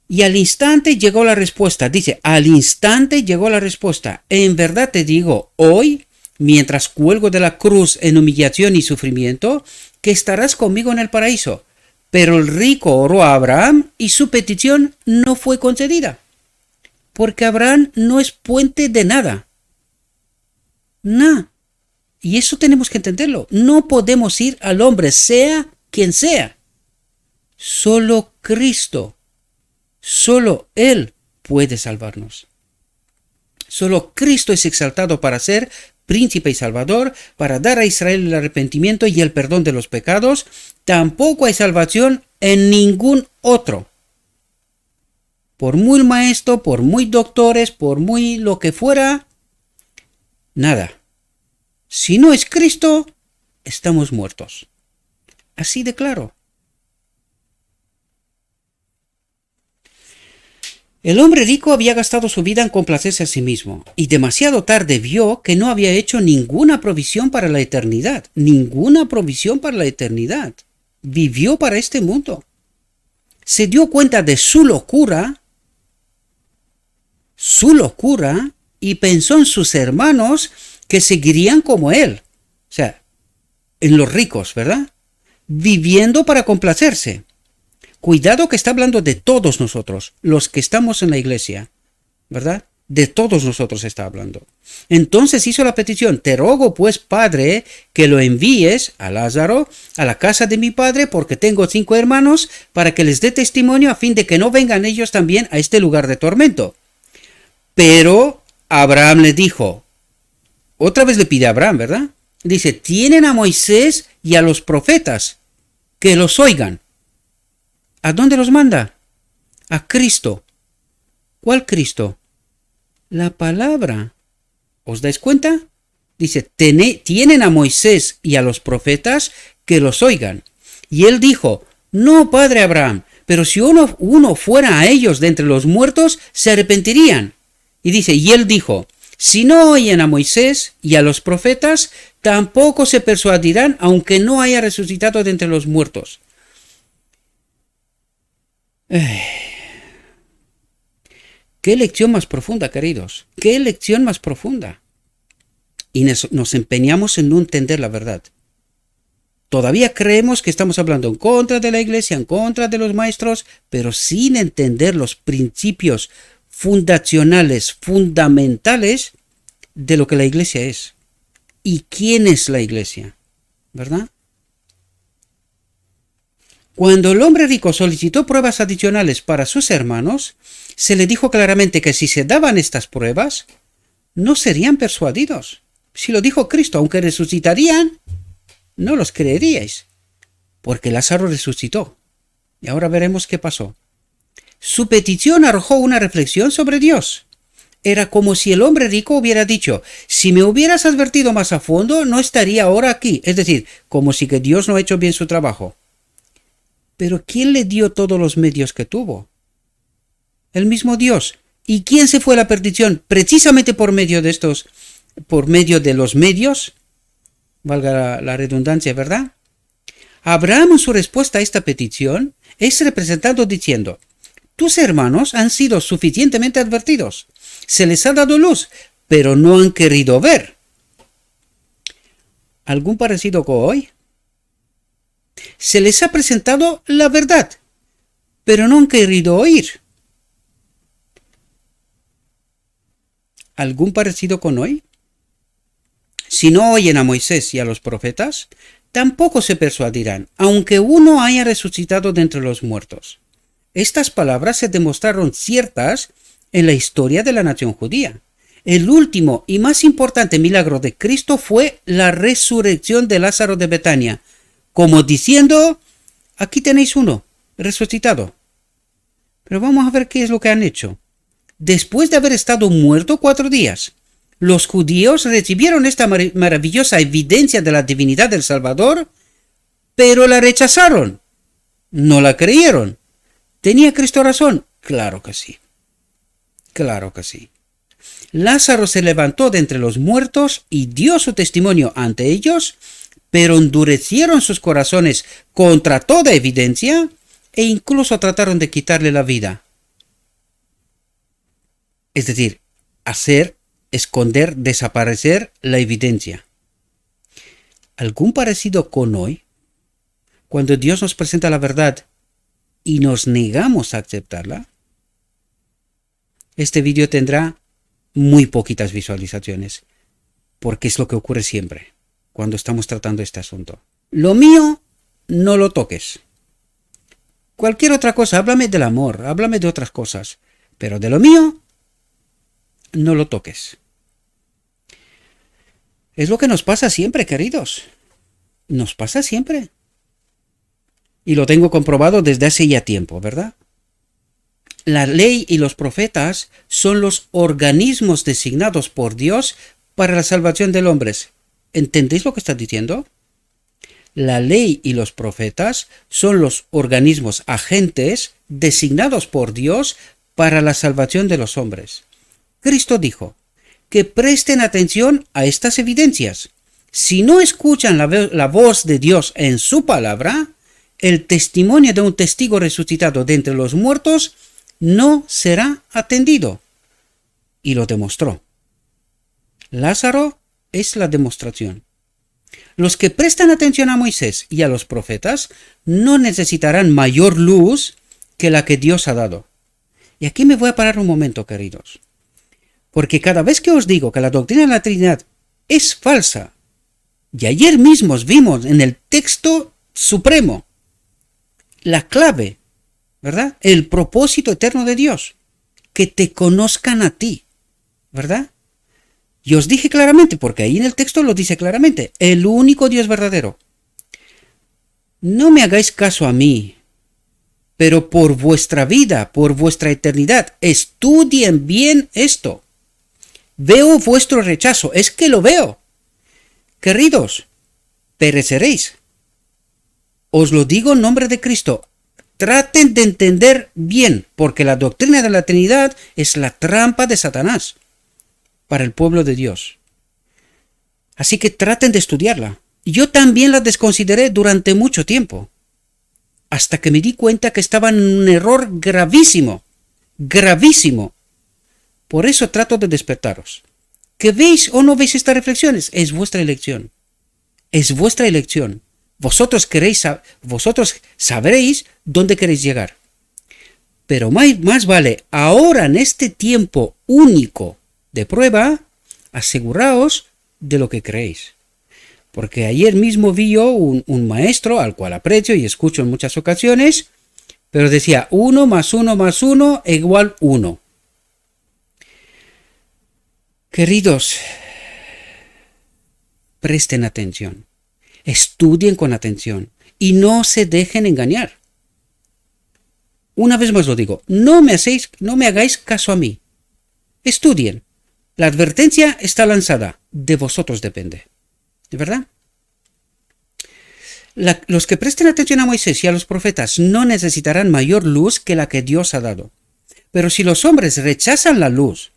Y al instante llegó la respuesta. Dice, al instante llegó la respuesta. En verdad te digo, hoy, mientras cuelgo de la cruz en humillación y sufrimiento, que estarás conmigo en el paraíso. Pero el rico oró a Abraham y su petición no fue concedida. Porque Abraham no es puente de nada. Nada. Y eso tenemos que entenderlo. No podemos ir al hombre, sea quien sea. Solo Cristo. Solo Él puede salvarnos. Solo Cristo es exaltado para ser príncipe y salvador, para dar a Israel el arrepentimiento y el perdón de los pecados. Tampoco hay salvación en ningún otro. Por muy maestro, por muy doctores, por muy lo que fuera, nada. Si no es Cristo, estamos muertos. Así de claro. El hombre rico había gastado su vida en complacerse a sí mismo, y demasiado tarde vio que no había hecho ninguna provisión para la eternidad. Ninguna provisión para la eternidad. Vivió para este mundo. Se dio cuenta de su locura, y pensó en sus hermanos que seguirían como él. O sea, en los ricos, ¿verdad? Viviendo para complacerse. Cuidado que está hablando de todos nosotros, los que estamos en la iglesia, ¿verdad? De todos nosotros está hablando. Entonces hizo la petición, te rogo pues, Padre, que lo envíes a Lázaro a la casa de mi padre, porque tengo 5 hermanos, para que les dé testimonio a fin de que no vengan ellos también a este lugar de tormento. Pero Abraham le dijo, otra vez le pide a Abraham, ¿verdad? Dice, tienen a Moisés y a los profetas, que los oigan. ¿A dónde los manda? A Cristo. ¿Cuál Cristo? La palabra, ¿os dais cuenta? Dice, tienen a Moisés y a los profetas que los oigan. Y él dijo, no, padre Abraham, pero si uno fuera a ellos de entre los muertos, se arrepentirían. Y dice, y él dijo, si no oyen a Moisés y a los profetas, tampoco se persuadirán, aunque no haya resucitado de entre los muertos. Qué lección más profunda, queridos. Qué lección más profunda. Y nos empeñamos en no entender la verdad. Todavía creemos que estamos hablando en contra de la iglesia, en contra de los maestros, pero sin entender los principios fundacionales, fundamentales de lo que la iglesia es. ¿Y quién es la iglesia? ¿Verdad? Cuando el hombre rico solicitó pruebas adicionales para sus hermanos, se le dijo claramente que si se daban estas pruebas, no serían persuadidos. Si lo dijo Cristo, aunque resucitarían, no los creeríais, porque Lázaro resucitó. Y ahora veremos qué pasó. Su petición arrojó una reflexión sobre Dios. Era como si el hombre rico hubiera dicho, si me hubieras advertido más a fondo, no estaría ahora aquí. Es decir, como si que Dios no ha hecho bien su trabajo. Pero ¿quién le dio todos los medios que tuvo? El mismo Dios. ¿Y quién se fue a la perdición? Precisamente por medio de los medios, valga la redundancia, ¿verdad? Abraham, en su respuesta a esta petición, es representado diciendo, tus hermanos han sido suficientemente advertidos, se les ha dado luz, pero no han querido ver. ¿Algún parecido con hoy? Se les ha presentado la verdad, pero no han querido oír. ¿Algún parecido con hoy? Si no oyen a Moisés y a los profetas, tampoco se persuadirán, aunque uno haya resucitado de entre los muertos. Estas palabras se demostraron ciertas en la historia de la nación judía. El último y más importante milagro de Cristo fue la resurrección de Lázaro de Betania, como diciendo, aquí tenéis uno, resucitado. Pero vamos a ver qué es lo que han hecho. Después de haber estado muerto 4 días, los judíos recibieron esta maravillosa evidencia de la divinidad del Salvador, pero la rechazaron. No la creyeron. ¿Tenía Cristo razón? Claro que sí. Claro que sí. Lázaro se levantó de entre los muertos y dio su testimonio ante ellos, pero endurecieron sus corazones contra toda evidencia e incluso trataron de quitarle la vida. Es decir, esconder, desaparecer la evidencia. ¿Algún parecido con hoy? Cuando Dios nos presenta la verdad y nos negamos a aceptarla. Este vídeo tendrá muy poquitas visualizaciones, porque es lo que ocurre siempre cuando estamos tratando este asunto. Lo mío, no lo toques. Cualquier otra cosa, háblame del amor, háblame de otras cosas, pero de lo mío, no lo toques. Es lo que nos pasa siempre, queridos. Nos pasa siempre. Y lo tengo comprobado desde hace ya tiempo, ¿verdad? La ley y los profetas son los organismos designados por Dios para la salvación del hombre. ¿Entendéis lo que está diciendo? La ley y los profetas son los organismos agentes designados por Dios para la salvación de los hombres. Cristo dijo que presten atención a estas evidencias. Si no escuchan la voz de Dios en su palabra, el testimonio de un testigo resucitado de entre los muertos no será atendido. Y lo demostró. Lázaro es la demostración. Los que prestan atención a Moisés y a los profetas no necesitarán mayor luz que la que Dios ha dado. Y aquí me voy a parar un momento, queridos. Porque cada vez que os digo que la doctrina de la Trinidad es falsa, y ayer mismo vimos en el texto supremo la clave, ¿verdad? El propósito eterno de Dios, que te conozcan a ti, ¿verdad? Y os dije claramente, porque ahí en el texto lo dice claramente, el único Dios verdadero. No me hagáis caso a mí, pero por vuestra vida, por vuestra eternidad, estudien bien esto. Veo vuestro rechazo, es que lo veo. Queridos, pereceréis. Os lo digo en nombre de Cristo. Traten de entender bien, porque la doctrina de la Trinidad es la trampa de Satanás para el pueblo de Dios. Así que traten de estudiarla. Yo también la desconsideré durante mucho tiempo, hasta que me di cuenta que estaba en un error gravísimo, gravísimo. Por eso trato de despertaros. Que veis o no veis estas reflexiones, es vuestra elección. Es vuestra elección. Vosotros sabréis dónde queréis llegar. Pero más vale, ahora en este tiempo único de prueba, aseguraos de lo que creéis. Porque ayer mismo vi yo un maestro al cual aprecio y escucho en muchas ocasiones, pero decía 1 más 1 más 1 igual 1. Queridos, presten atención, estudien con atención y no se dejen engañar. Una vez más lo digo, no me hagáis caso a mí. Estudien. La advertencia está lanzada, de vosotros depende. ¿De verdad? Los que presten atención a Moisés y a los profetas no necesitarán mayor luz que la que Dios ha dado. Pero si los hombres rechazan la luz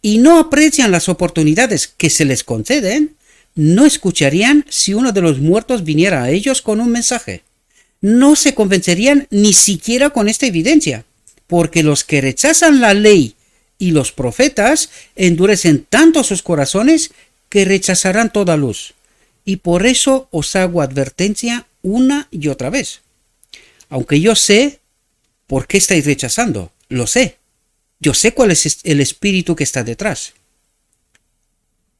y no aprecian las oportunidades que se les conceden, no escucharían si uno de los muertos viniera a ellos con un mensaje. No se convencerían ni siquiera con esta evidencia, porque los que rechazan la ley y los profetas endurecen tanto sus corazones que rechazarán toda luz. Y por eso os hago advertencia una y otra vez. Aunque yo sé por qué estáis rechazando, lo sé. Yo sé cuál es el espíritu que está detrás.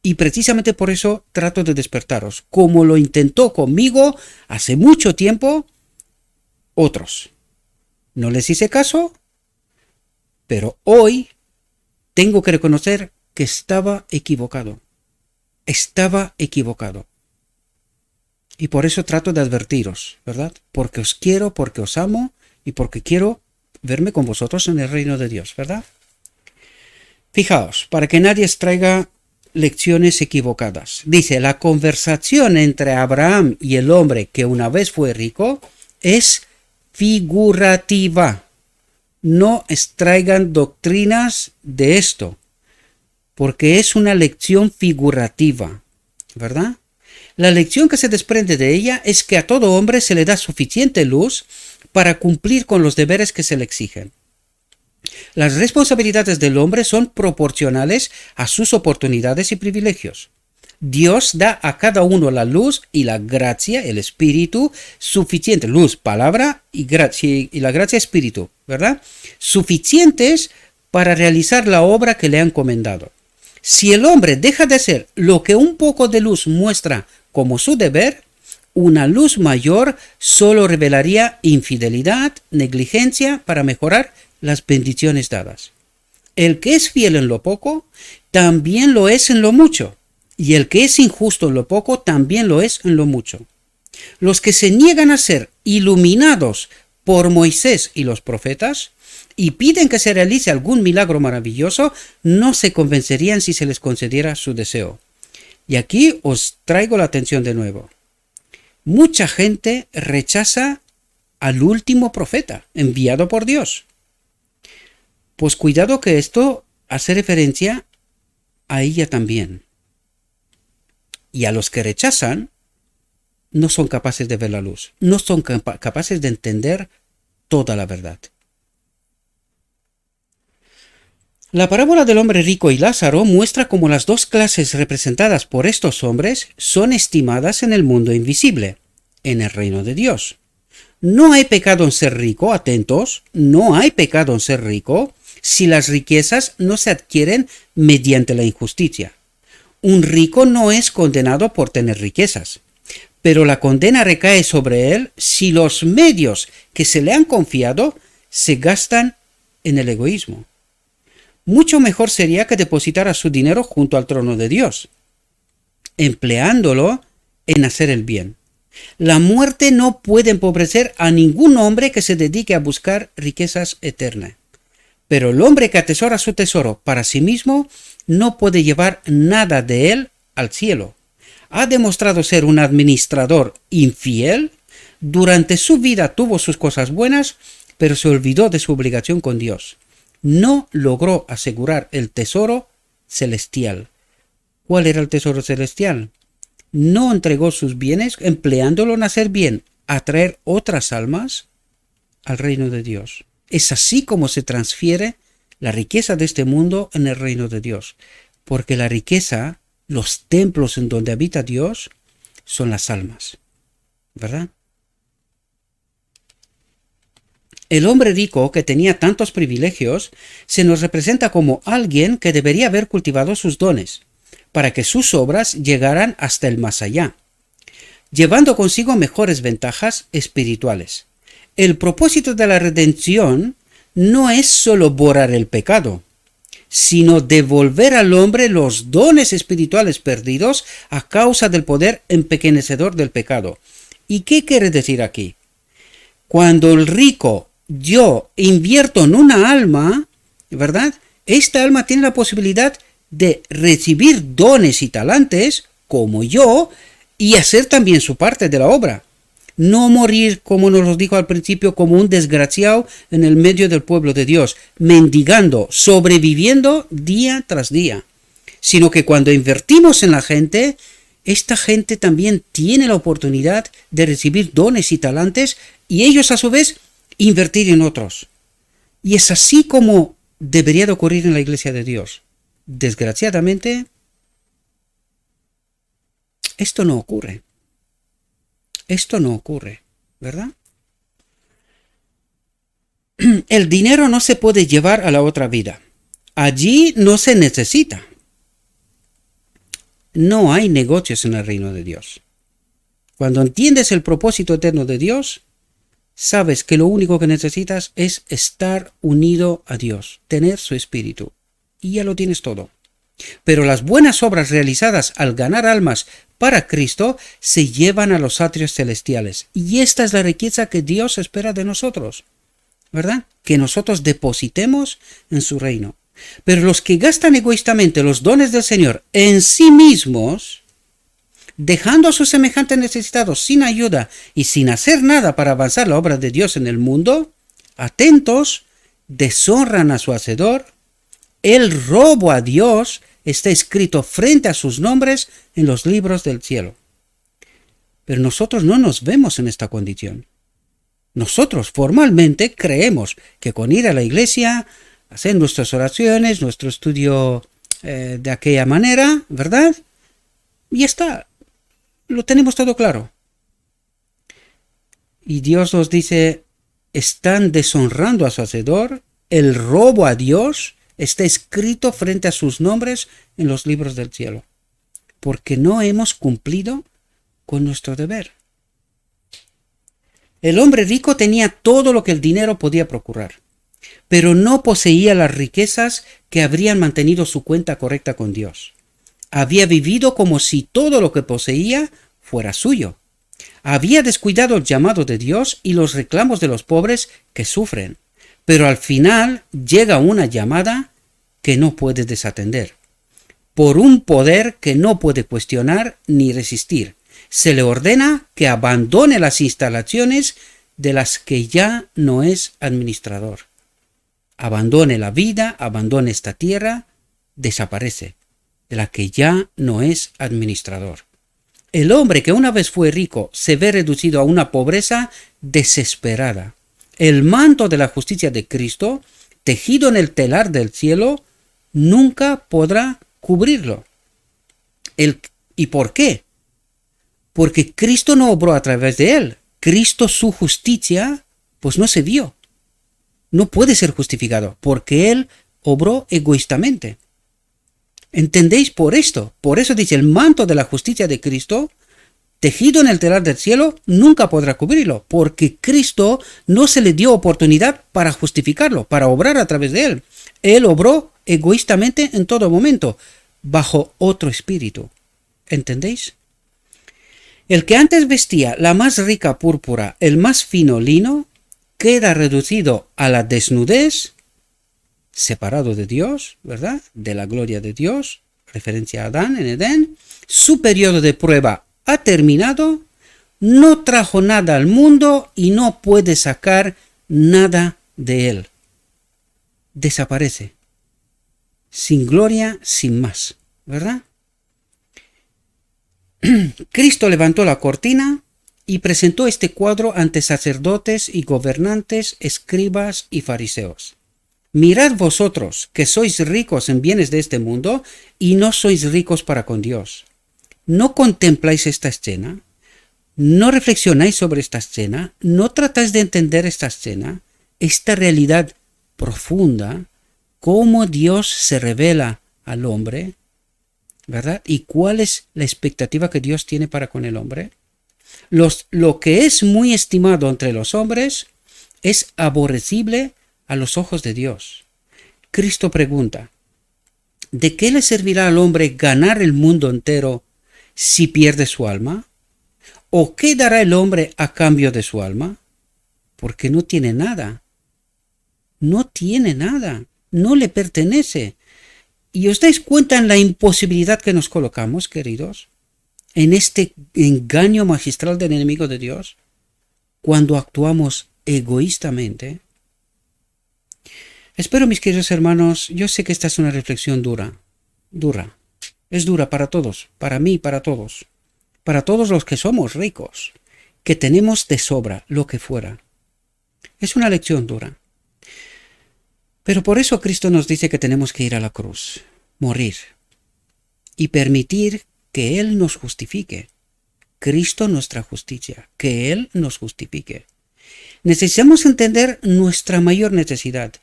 Y precisamente por eso trato de despertaros, como lo intentó conmigo hace mucho tiempo otros. No les hice caso, pero hoy tengo que reconocer que estaba equivocado. Estaba equivocado. Y por eso trato de advertiros, ¿verdad? Porque os quiero, porque os amo y porque quiero verme con vosotros en el reino de Dios, ¿verdad? Fijaos, para que nadie os traiga lecciones equivocadas. Dice, la conversación entre Abraham y el hombre que una vez fue rico es figurativa. No extraigan doctrinas de esto, porque es una lección figurativa, ¿verdad? La lección que se desprende de ella es que a todo hombre se le da suficiente luz para cumplir con los deberes que se le exigen. Las responsabilidades del hombre son proporcionales a sus oportunidades y privilegios. Dios da a cada uno la luz y la gracia, el espíritu, suficiente, luz, palabra y la gracia, espíritu, ¿verdad? Suficientes para realizar la obra que le han encomendado. Si el hombre deja de hacer lo que un poco de luz muestra como su deber, una luz mayor solo revelaría infidelidad, negligencia para mejorar las bendiciones dadas. El que es fiel en lo poco, también lo es en lo mucho, y el que es injusto en lo poco, también lo es en lo mucho. Los que se niegan a ser iluminados por Moisés y los profetas, y piden que se realice algún milagro maravilloso, no se convencerían si se les concediera su deseo. Y aquí os traigo la atención de nuevo. Mucha gente rechaza al último profeta enviado por Dios. Pues cuidado que esto hace referencia a ella también. Y a los que rechazan, no son capaces de ver la luz, no son capaces de entender toda la verdad. La parábola del hombre rico y Lázaro muestra cómo las dos clases representadas por estos hombres son estimadas en el mundo invisible, en el reino de Dios. No hay pecado en ser rico, atentos, no hay pecado en ser rico si las riquezas no se adquieren mediante la injusticia. Un rico no es condenado por tener riquezas, pero la condena recae sobre él si los medios que se le han confiado se gastan en el egoísmo. Mucho mejor sería que depositara su dinero junto al trono de Dios, empleándolo en hacer el bien. La muerte no puede empobrecer a ningún hombre que se dedique a buscar riquezas eternas. Pero el hombre que atesora su tesoro para sí mismo no puede llevar nada de él al cielo. Ha demostrado ser un administrador infiel. Durante su vida tuvo sus cosas buenas, pero se olvidó de su obligación con Dios. No logró asegurar el tesoro celestial. ¿Cuál era el tesoro celestial? No entregó sus bienes empleándolo en hacer bien, atraer otras almas al reino de Dios. Es así como se transfiere la riqueza de este mundo en el reino de Dios. Porque la riqueza, los templos en donde habita Dios, son las almas. ¿Verdad? El hombre rico que tenía tantos privilegios se nos representa como alguien que debería haber cultivado sus dones para que sus obras llegaran hasta el más allá, llevando consigo mejores ventajas espirituales. El propósito de la redención no es solo borrar el pecado, sino devolver al hombre los dones espirituales perdidos a causa del poder empequeñecedor del pecado. ¿Y qué quiere decir aquí? Cuando el rico, yo, invierto en una alma, ¿verdad? Esta alma tiene la posibilidad de recibir dones y talantes, como yo, y hacer también su parte de la obra. No morir, como nos lo dijo al principio, como un desgraciado en el medio del pueblo de Dios, mendigando, sobreviviendo día tras día. Sino que cuando invertimos en la gente, esta gente también tiene la oportunidad de recibir dones y talantes y ellos a su vez invertir en otros. Y es así como debería de ocurrir en la iglesia de Dios. Desgraciadamente, esto no ocurre. Esto no ocurre, ¿verdad? El dinero no se puede llevar a la otra vida. Allí no se necesita. No hay negocios en el reino de Dios. Cuando entiendes el propósito eterno de Dios, sabes que lo único que necesitas es estar unido a Dios, tener su espíritu. Y ya lo tienes todo. Pero las buenas obras realizadas al ganar almas para Cristo se llevan a los atrios celestiales. Y esta es la riqueza que Dios espera de nosotros, ¿verdad? Que nosotros depositemos en su reino. Pero los que gastan egoístamente los dones del Señor en sí mismos, dejando a sus semejantes necesitados sin ayuda y sin hacer nada para avanzar la obra de Dios en el mundo, atentos, deshonran a su Hacedor. El robo a Dios está escrito frente a sus nombres en los libros del cielo. Pero nosotros no nos vemos en esta condición. Nosotros formalmente creemos que con ir a la iglesia, hacer nuestras oraciones, nuestro estudio de aquella manera, ¿verdad? Y está, lo tenemos todo claro. Y Dios nos dice, están deshonrando a su Hacedor, el robo a Dios está escrito frente a sus nombres en los libros del cielo, porque no hemos cumplido con nuestro deber. El hombre rico tenía todo lo que el dinero podía procurar, pero no poseía las riquezas que habrían mantenido su cuenta correcta con Dios. Había vivido como si todo lo que poseía fuera suyo. Había descuidado el llamado de Dios y los reclamos de los pobres que sufren. Pero al final llega una llamada que no puede desatender. Por un poder que no puede cuestionar ni resistir, se le ordena que abandone las instalaciones de las que ya no es administrador. Abandone la vida, abandone esta tierra, desaparece, de la que ya no es administrador. El hombre que una vez fue rico se ve reducido a una pobreza desesperada. El manto de la justicia de Cristo, tejido en el telar del cielo, nunca podrá cubrirlo. ¿Y por qué? Porque Cristo no obró a través de él. Cristo, su justicia, pues no se vio. No puede ser justificado, porque él obró egoístamente. ¿Entendéis por esto? Por eso dice, el manto de la justicia de Cristo, tejido en el telar del cielo, nunca podrá cubrirlo, porque Cristo no se le dio oportunidad para justificarlo, para obrar a través de él. Él obró egoístamente en todo momento, bajo otro espíritu. ¿Entendéis? El que antes vestía la más rica púrpura, el más fino lino, queda reducido a la desnudez separado de Dios, ¿verdad? De la gloria de Dios, referencia a Adán en Edén. Su periodo de prueba ha terminado, no trajo nada al mundo y no puede sacar nada de él. Desaparece. Sin gloria, sin más, ¿verdad? Cristo levantó la cortina y presentó este cuadro ante sacerdotes y gobernantes, escribas y fariseos. Mirad vosotros, que sois ricos en bienes de este mundo, y no sois ricos para con Dios. ¿No contempláis esta escena? ¿No reflexionáis sobre esta escena? ¿No tratáis de entender esta escena? Esta realidad profunda, cómo Dios se revela al hombre, ¿verdad? ¿Y cuál es la expectativa que Dios tiene para con el hombre? Lo que es muy estimado entre los hombres es aborrecible a los ojos de Dios. Cristo pregunta, ¿de qué le servirá al hombre ganar el mundo entero si pierde su alma? ¿O qué dará el hombre a cambio de su alma? Porque no tiene nada. No tiene nada. No le pertenece. ¿Y os dais cuenta en la imposibilidad que nos colocamos, queridos? En este engaño magistral del enemigo de Dios, cuando actuamos egoístamente. Espero, mis queridos hermanos, yo sé que esta es una reflexión dura. Es dura para todos, para mí, para todos los que somos ricos, que tenemos de sobra lo que fuera. Es una lección dura. Pero por eso Cristo nos dice que tenemos que ir a la cruz, morir y permitir que Él nos justifique. Cristo nuestra justicia, que Él nos justifique. Necesitamos entender nuestra mayor necesidad,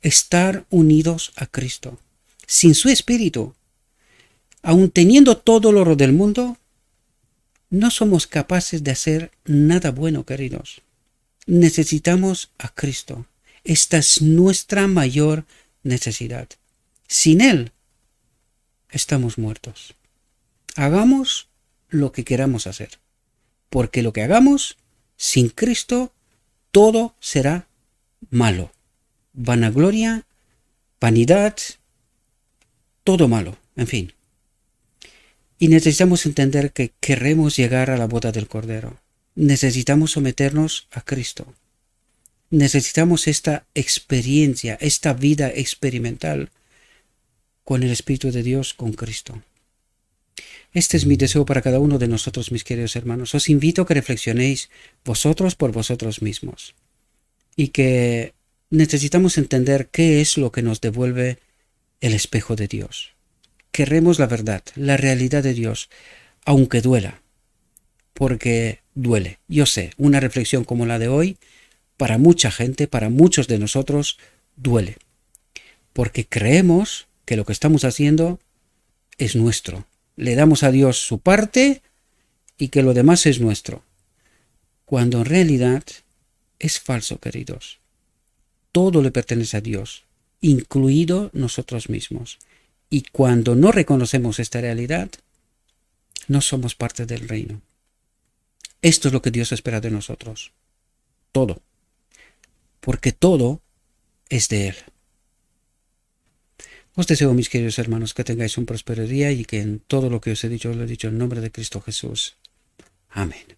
estar unidos a Cristo. Sin su Espíritu, aun teniendo todo el oro del mundo, no somos capaces de hacer nada bueno, queridos. Necesitamos a Cristo. Esta es nuestra mayor necesidad. Sin Él, estamos muertos. Hagamos lo que queramos hacer, porque lo que hagamos sin Cristo, todo será malo. Vanagloria, vanidad, todo malo, en fin. Y necesitamos entender que queremos llegar a la boda del Cordero. Necesitamos someternos a Cristo. Necesitamos esta experiencia, esta vida experimental con el Espíritu de Dios, con Cristo. Este es mi deseo para cada uno de nosotros, mis queridos hermanos. Os invito a que reflexionéis vosotros por vosotros mismos y que necesitamos entender qué es lo que nos devuelve el espejo de Dios. Queremos la verdad, la realidad de Dios, aunque duela, porque duele. Yo sé, una reflexión como la de hoy, para mucha gente, para muchos de nosotros, duele, porque creemos que lo que estamos haciendo es nuestro. Le damos a Dios su parte y que lo demás es nuestro, cuando en realidad es falso, queridos. Todo le pertenece a Dios, incluido nosotros mismos. Y cuando no reconocemos esta realidad, no somos parte del reino. Esto es lo que Dios espera de nosotros. Todo. Porque todo es de Él. Os deseo, mis queridos hermanos, que tengáis un próspero día y que en todo lo que os he dicho, lo he dicho en nombre de Cristo Jesús. Amén.